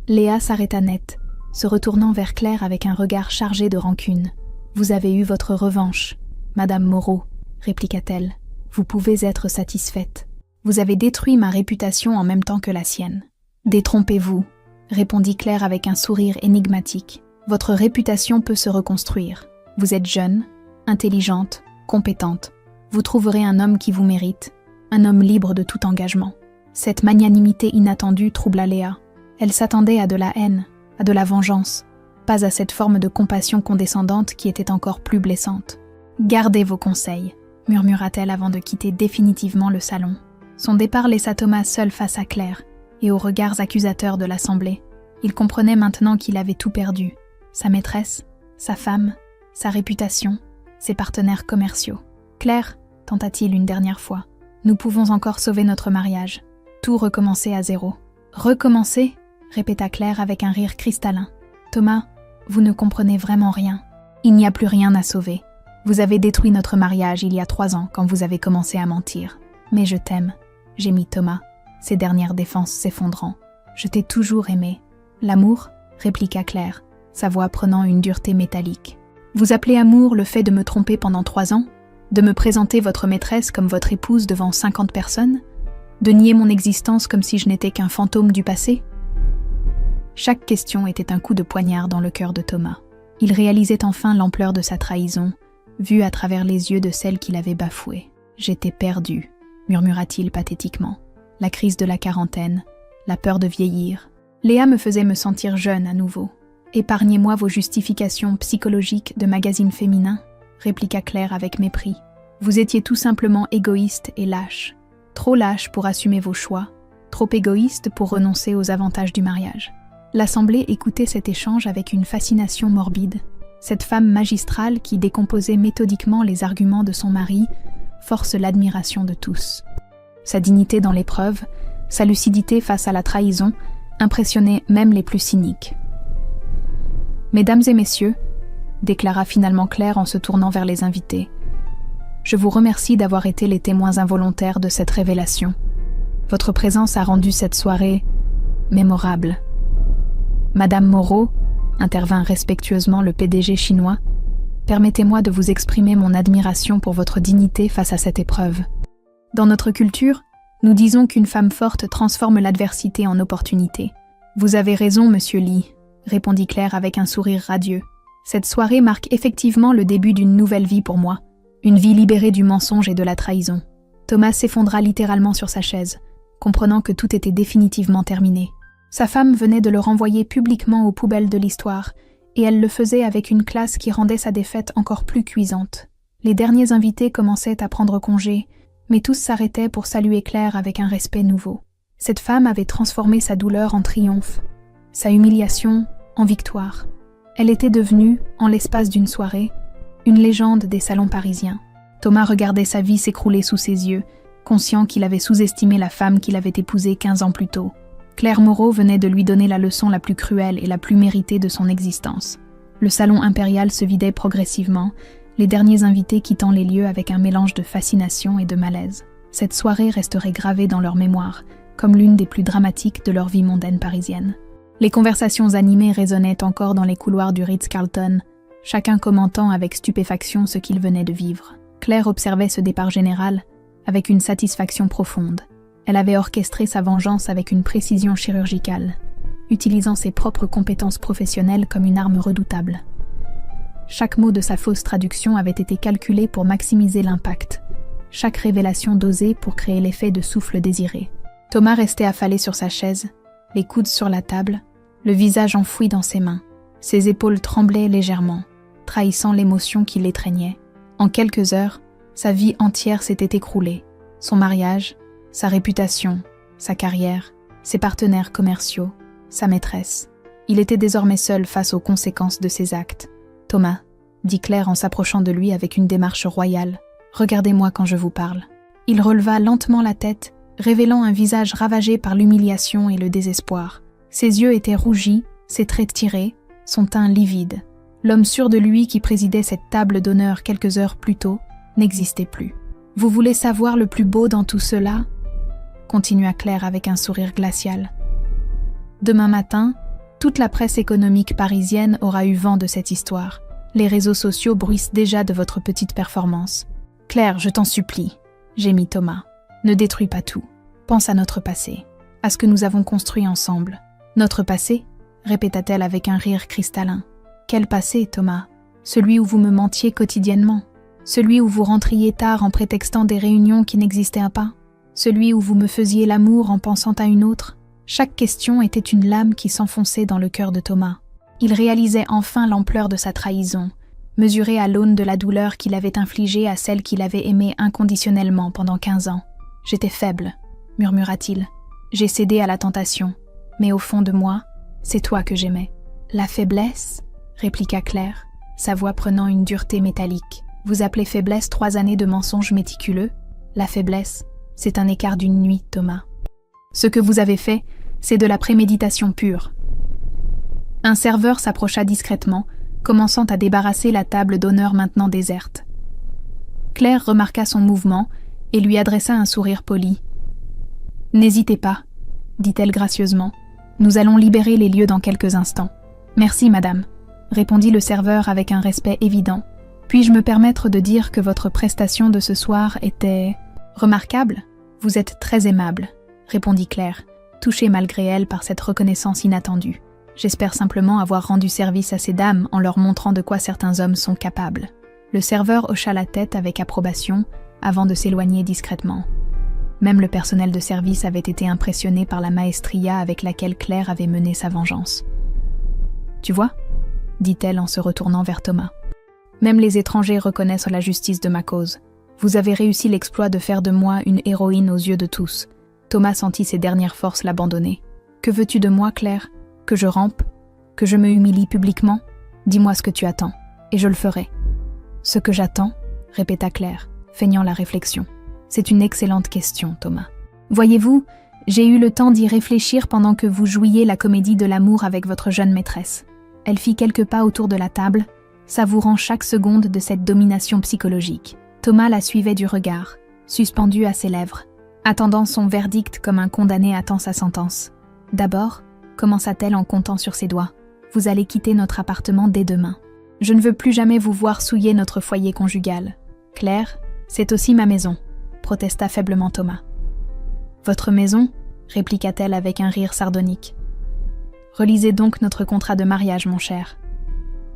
Léa s'arrêta net, se retournant vers Claire avec un regard chargé de rancune. « Vous avez eu votre revanche, Madame Moreau, » répliqua-t-elle. « Vous pouvez être satisfaite. Vous avez détruit ma réputation en même temps que la sienne. »« Détrompez-vous, » répondit Claire avec un sourire énigmatique. « Votre réputation peut se reconstruire. Vous êtes jeune, intelligente, compétente. Vous trouverez un homme qui vous mérite, un homme libre de tout engagement. » Cette magnanimité inattendue troubla Léa. Elle s'attendait à de la haine, à de la vengeance, pas à cette forme de compassion condescendante qui était encore plus blessante. « Gardez vos conseils, » murmura-t-elle avant de quitter définitivement le salon. Son départ laissa Thomas seul face à Claire et aux regards accusateurs de l'assemblée. Il comprenait maintenant qu'il avait tout perdu. Sa maîtresse, sa femme, sa réputation, ses partenaires commerciaux. « Claire, » tenta-t-il une dernière fois, « nous pouvons encore sauver notre mariage. Tout recommencer à zéro. »« Recommencer ?» répéta Claire avec un rire cristallin. « Thomas, Vous ne comprenez vraiment rien. Il n'y a plus rien à sauver. Vous avez détruit notre mariage il y a 3 ans quand vous avez commencé à mentir. Mais je t'aime, gémit Thomas, ses dernières défenses s'effondrant. Je t'ai toujours aimé. L'amour, répliqua Claire, sa voix prenant une dureté métallique. Vous appelez amour le fait de me tromper pendant 3 ans? De me présenter votre maîtresse comme votre épouse devant 50 personnes? De nier mon existence comme si je n'étais qu'un fantôme du passé? Chaque question était un coup de poignard dans le cœur de Thomas. Il réalisait enfin l'ampleur de sa trahison, vue à travers les yeux de celle qu'il avait bafouée. « J'étais perdu », murmura-t-il pathétiquement. La crise de la quarantaine, la peur de vieillir. Léa me faisait me sentir jeune à nouveau. « Épargnez-moi vos justifications psychologiques de magazine féminin », répliqua Claire avec mépris. « Vous étiez tout simplement égoïste et lâche. Trop lâche pour assumer vos choix, trop égoïste pour renoncer aux avantages du mariage. » L'Assemblée écoutait cet échange avec une fascination morbide. Cette femme magistrale qui décomposait méthodiquement les arguments de son mari force l'admiration de tous. Sa dignité dans l'épreuve, sa lucidité face à la trahison impressionnaient même les plus cyniques. « Mesdames et messieurs, » déclara finalement Claire en se tournant vers les invités, « je vous remercie d'avoir été les témoins involontaires de cette révélation. Votre présence a rendu cette soirée mémorable. » Madame Moreau, intervint respectueusement le PDG chinois, permettez-moi de vous exprimer mon admiration pour votre dignité face à cette épreuve. Dans notre culture, nous disons qu'une femme forte transforme l'adversité en opportunité. Vous avez raison, monsieur Li, répondit Claire avec un sourire radieux. Cette soirée marque effectivement le début d'une nouvelle vie pour moi, une vie libérée du mensonge et de la trahison. Thomas s'effondra littéralement sur sa chaise, comprenant que tout était définitivement terminé. Sa femme venait de le renvoyer publiquement aux poubelles de l'histoire, et elle le faisait avec une classe qui rendait sa défaite encore plus cuisante. Les derniers invités commençaient à prendre congé, mais tous s'arrêtaient pour saluer Claire avec un respect nouveau. Cette femme avait transformé sa douleur en triomphe, sa humiliation en victoire. Elle était devenue, en l'espace d'une soirée, une légende des salons parisiens. Thomas regardait sa vie s'écrouler sous ses yeux, conscient qu'il avait sous-estimé la femme qu'il avait épousée 15 ans plus tôt. Claire Moreau venait de lui donner la leçon la plus cruelle et la plus méritée de son existence. Le salon impérial se vidait progressivement, les derniers invités quittant les lieux avec un mélange de fascination et de malaise. Cette soirée resterait gravée dans leur mémoire, comme l'une des plus dramatiques de leur vie mondaine parisienne. Les conversations animées résonnaient encore dans les couloirs du Ritz-Carlton, chacun commentant avec stupéfaction ce qu'il venait de vivre. Claire observait ce départ général avec une satisfaction profonde. Elle avait orchestré sa vengeance avec une précision chirurgicale, utilisant ses propres compétences professionnelles comme une arme redoutable. Chaque mot de sa fausse traduction avait été calculé pour maximiser l'impact, chaque révélation dosée pour créer l'effet de souffle désiré. Thomas restait affalé sur sa chaise, les coudes sur la table, le visage enfoui dans ses mains. Ses épaules tremblaient légèrement, trahissant l'émotion qui l'étreignait. En quelques heures, sa vie entière s'était écroulée. Son mariage, sa réputation, sa carrière, ses partenaires commerciaux, sa maîtresse. Il était désormais seul face aux conséquences de ses actes. « Thomas, » dit Claire en s'approchant de lui avec une démarche royale, « regardez-moi quand je vous parle. » Il releva lentement la tête, révélant un visage ravagé par l'humiliation et le désespoir. Ses yeux étaient rougis, ses traits tirés, son teint livide. L'homme sûr de lui qui présidait cette table d'honneur quelques heures plus tôt n'existait plus. « Vous voulez savoir le plus beau dans tout cela ?» continua Claire avec un sourire glacial. « Demain matin, toute la presse économique parisienne aura eu vent de cette histoire. Les réseaux sociaux bruissent déjà de votre petite performance. Claire, je t'en supplie, » gémit Thomas. « Ne détruis pas tout. Pense à notre passé, à ce que nous avons construit ensemble. »« Notre passé ?» répéta-t-elle avec un rire cristallin. « Quel passé, Thomas? Celui où vous me mentiez quotidiennement? Celui où vous rentriez tard en prétextant des réunions qui n'existaient pas? Celui où vous me faisiez l'amour en pensant à une autre? » Chaque question était une lame qui s'enfonçait dans le cœur de Thomas. Il réalisait enfin l'ampleur de sa trahison, mesurée à l'aune de la douleur qu'il avait infligée à celle qu'il avait aimée inconditionnellement pendant 15 ans. « J'étais faible, » murmura-t-il. « J'ai cédé à la tentation, mais au fond de moi, c'est toi que j'aimais. »« La faiblesse ?» répliqua Claire, sa voix prenant une dureté métallique. « Vous appelez faiblesse 3 années de mensonges méticuleux? La faiblesse, c'est un écart d'une nuit, Thomas. Ce que vous avez fait, c'est de la préméditation pure. » Un serveur s'approcha discrètement, commençant à débarrasser la table d'honneur maintenant déserte. Claire remarqua son mouvement et lui adressa un sourire poli. « N'hésitez pas, dit-elle gracieusement. Nous allons libérer les lieux dans quelques instants. Merci, madame, répondit le serveur avec un respect évident. Puis-je me permettre de dire que votre prestation de ce soir était remarquable? Vous êtes très aimable, répondit Claire, touchée malgré elle par cette reconnaissance inattendue. J'espère simplement avoir rendu service à ces dames en leur montrant de quoi certains hommes sont capables. Le serveur hocha la tête avec approbation avant de s'éloigner discrètement. Même le personnel de service avait été impressionné par la maestria avec laquelle Claire avait mené sa vengeance. « Tu vois ?» dit-elle en se retournant vers Thomas. « Même les étrangers reconnaissent la justice de ma cause. Vous avez réussi l'exploit de faire de moi une héroïne aux yeux de tous. » Thomas sentit ses dernières forces l'abandonner. « Que veux-tu de moi, Claire? Que je rampe? Que je me humilie publiquement? Dis-moi ce que tu attends, et je le ferai. » « Ce que j'attends ?» répéta Claire, feignant la réflexion. « C'est une excellente question, Thomas. Voyez-vous, j'ai eu le temps d'y réfléchir pendant que vous jouiez la comédie de l'amour avec votre jeune maîtresse. » Elle fit quelques pas autour de la table, savourant chaque seconde de cette domination psychologique. Thomas la suivait du regard, suspendu à ses lèvres, attendant son verdict comme un condamné attend sa sentence. « D'abord, commença-t-elle en comptant sur ses doigts, vous allez quitter notre appartement dès demain. Je ne veux plus jamais vous voir souiller notre foyer conjugal. Claire, c'est aussi ma maison, protesta faiblement Thomas. Votre maison? Répliqua-t-elle avec un rire sardonique. Relisez donc notre contrat de mariage, mon cher.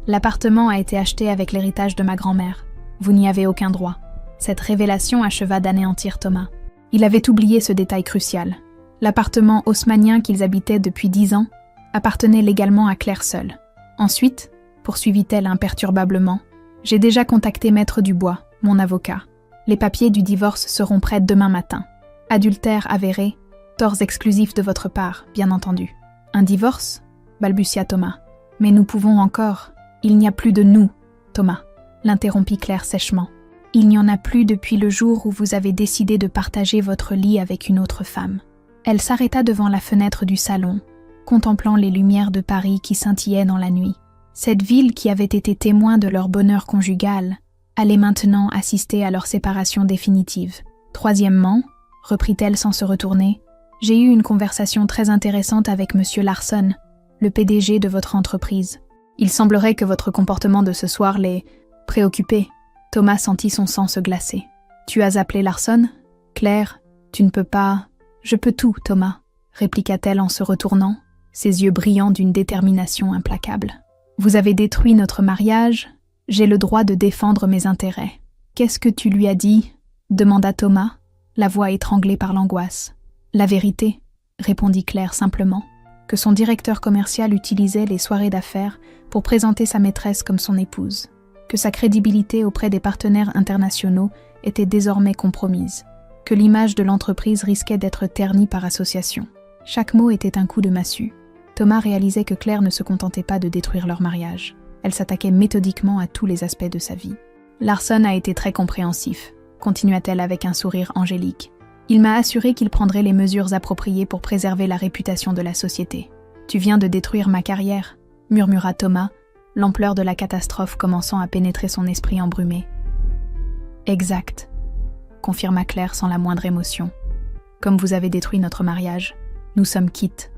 L'appartement a été acheté avec l'héritage de ma grand-mère. Vous n'y avez aucun droit. Cette révélation acheva d'anéantir Thomas. Il avait oublié ce détail crucial. L'appartement haussmannien qu'ils habitaient depuis 10 ans appartenait légalement à Claire seule. Ensuite, poursuivit-elle imperturbablement, j'ai déjà contacté Maître Dubois, mon avocat. Les papiers du divorce seront prêts demain matin. Adultère avéré, torts exclusifs de votre part, bien entendu. Un divorce? Balbutia Thomas. Mais nous pouvons encore. Il n'y a plus de nous, Thomas, l'interrompit Claire sèchement. Il n'y en a plus depuis le jour où vous avez décidé de partager votre lit avec une autre femme. Elle s'arrêta devant la fenêtre du salon, contemplant les lumières de Paris qui scintillaient dans la nuit. Cette ville qui avait été témoin de leur bonheur conjugal allait maintenant assister à leur séparation définitive. Troisièmement, reprit-elle sans se retourner, j'ai eu une conversation très intéressante avec Monsieur Larson, le PDG de votre entreprise. Il semblerait que votre comportement de ce soir l'ait préoccupé. Thomas sentit son sang se glacer. Tu as appelé Larson? Claire, tu ne peux pas... Je peux tout, Thomas, répliqua-t-elle en se retournant, ses yeux brillants d'une détermination implacable. Vous avez détruit notre mariage, j'ai le droit de défendre mes intérêts. Qu'est-ce que tu lui as dit? Demanda Thomas, la voix étranglée par l'angoisse. La vérité, répondit Claire simplement, que son directeur commercial utilisait les soirées d'affaires pour présenter sa maîtresse comme son épouse, que sa crédibilité auprès des partenaires internationaux était désormais compromise, que l'image de l'entreprise risquait d'être ternie par association. Chaque mot était un coup de massue. Thomas réalisait que Claire ne se contentait pas de détruire leur mariage. Elle s'attaquait méthodiquement à tous les aspects de sa vie. Larson a été très compréhensif, continua-t-elle avec un sourire angélique. Il m'a assuré qu'il prendrait les mesures appropriées pour préserver la réputation de la société. Tu viens de détruire ma carrière, murmura Thomas, l'ampleur de la catastrophe commençant à pénétrer son esprit embrumé. Exact, confirma Claire sans la moindre émotion. Comme vous avez détruit notre mariage, nous sommes quittes.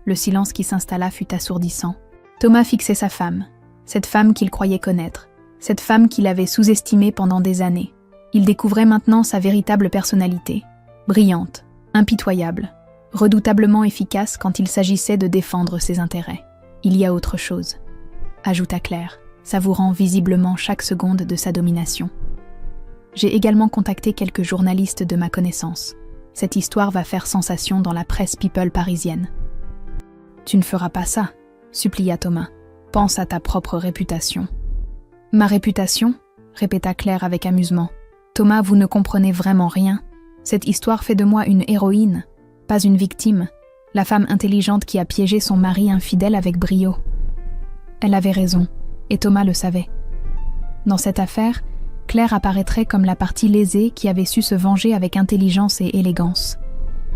Le silence qui s'installa fut assourdissant. Thomas fixait sa femme, cette femme qu'il croyait connaître, cette femme qu'il avait sous-estimée pendant des années. Il découvrait maintenant sa véritable personnalité, brillante, impitoyable, redoutablement efficace quand il s'agissait de défendre ses intérêts. Il y a autre chose, ajouta Claire, savourant visiblement chaque seconde de sa domination. J'ai également contacté quelques journalistes de ma connaissance. Cette histoire va faire sensation dans la presse people parisienne. Tu ne feras pas ça, supplia Thomas. Pense à ta propre réputation. Ma réputation? Répéta Claire avec amusement. Thomas, vous ne comprenez vraiment rien. Cette histoire fait de moi une héroïne, pas une victime, la femme intelligente qui a piégé son mari infidèle avec brio. Elle avait raison, et Thomas le savait. Dans cette affaire, Claire apparaîtrait comme la partie lésée qui avait su se venger avec intelligence et élégance.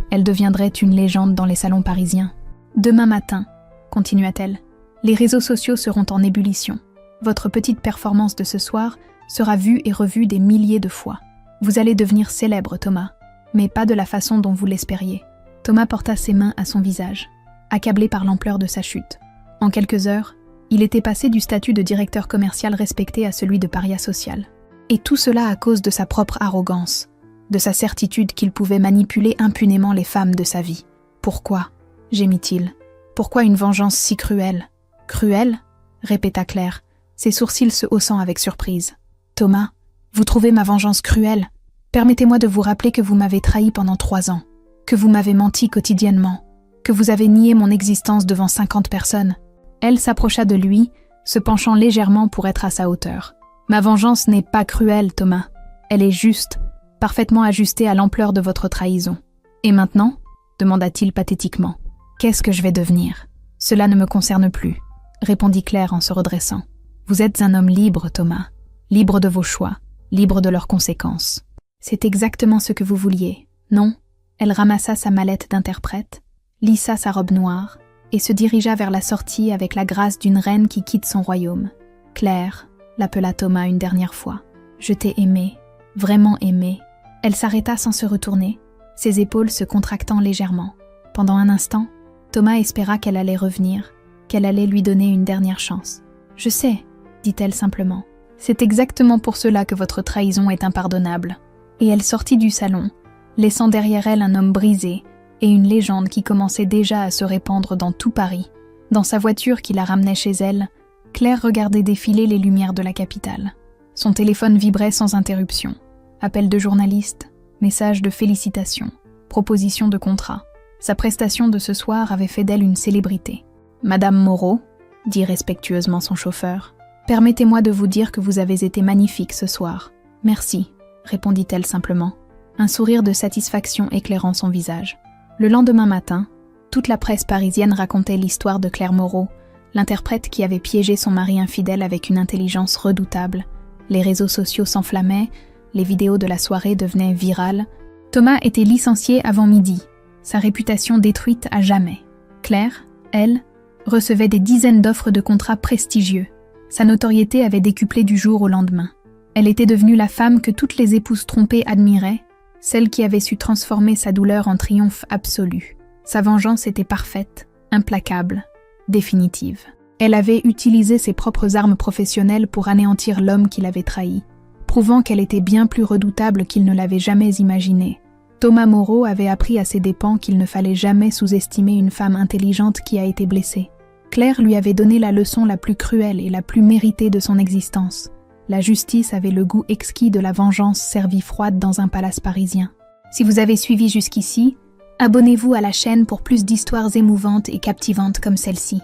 Elle deviendrait une légende dans les salons parisiens. Demain matin, continua-t-elle, Les réseaux sociaux seront en ébullition. Votre petite performance de ce soir sera vue et revue des milliers de fois. Vous allez devenir célèbre, Thomas, mais pas de la façon dont vous l'espériez. Thomas porta ses mains à son visage, accablé par l'ampleur de sa chute. En quelques heures, il était passé du statut de directeur commercial respecté à celui de paria social. Et tout cela à cause de sa propre arrogance, de sa certitude qu'il pouvait manipuler impunément les femmes de sa vie. « Pourquoi » gémit-il. « Pourquoi une vengeance si cruelle ?»« Cruelle » répéta Claire, ses sourcils se haussant avec surprise. « Thomas, vous trouvez ma vengeance cruelle ? Permettez-moi de vous rappeler que vous m'avez trahi pendant 3 ans, que vous m'avez menti quotidiennement, que vous avez nié mon existence devant 50 personnes. » Elle s'approcha de lui, se penchant légèrement pour être à sa hauteur. « Ma vengeance n'est pas cruelle, Thomas. Elle est juste, parfaitement ajustée à l'ampleur de votre trahison. Et maintenant ?» demanda-t-il pathétiquement. « Qu'est-ce que je vais devenir ? Cela ne me concerne plus, » répondit Claire en se redressant. « Vous êtes un homme libre, Thomas, libre de vos choix, libre de leurs conséquences. C'est exactement ce que vous vouliez, non ?» Elle ramassa sa mallette d'interprète, lissa sa robe noire et se dirigea vers la sortie avec la grâce d'une reine qui quitte son royaume. « Claire », l'appela Thomas une dernière fois. « Je t'ai aimée, vraiment aimée. » Elle s'arrêta sans se retourner, ses épaules se contractant légèrement. Pendant un instant, Thomas espéra qu'elle allait revenir, qu'elle allait lui donner une dernière chance. « Je sais », dit-elle simplement. « C'est exactement pour cela que votre trahison est impardonnable. » Et elle sortit du salon, laissant derrière elle un homme brisé et une légende qui commençait déjà à se répandre dans tout Paris. Dans sa voiture qui la ramenait chez elle, Claire regardait défiler les lumières de la capitale. Son téléphone vibrait sans interruption. Appels de journalistes, messages de félicitations, propositions de contrat. Sa prestation de ce soir avait fait d'elle une célébrité. « Madame Moreau, » dit respectueusement son chauffeur, « permettez-moi de vous dire que vous avez été magnifique ce soir. »« Merci », répondit-elle simplement, un sourire de satisfaction éclairant son visage. Le lendemain matin, toute la presse parisienne racontait l'histoire de Claire Moreau, l'interprète qui avait piégé son mari infidèle avec une intelligence redoutable. Les réseaux sociaux s'enflammaient, les vidéos de la soirée devenaient virales. Thomas était licencié avant midi, sa réputation détruite à jamais. Claire, elle, recevait des dizaines d'offres de contrats prestigieux. Sa notoriété avait décuplé du jour au lendemain. Elle était devenue la femme que toutes les épouses trompées admiraient, celle qui avait su transformer sa douleur en triomphe absolu. Sa vengeance était parfaite, implacable, définitive. Elle avait utilisé ses propres armes professionnelles pour anéantir l'homme qui l'avait trahi, prouvant qu'elle était bien plus redoutable qu'il ne l'avait jamais imaginé. Thomas Moreau avait appris à ses dépens qu'il ne fallait jamais sous-estimer une femme intelligente qui a été blessée. Claire lui avait donné la leçon la plus cruelle et la plus méritée de son existence. La justice avait le goût exquis de la vengeance servie froide dans un palace parisien. Si vous avez suivi jusqu'ici, abonnez-vous à la chaîne pour plus d'histoires émouvantes et captivantes comme celle-ci.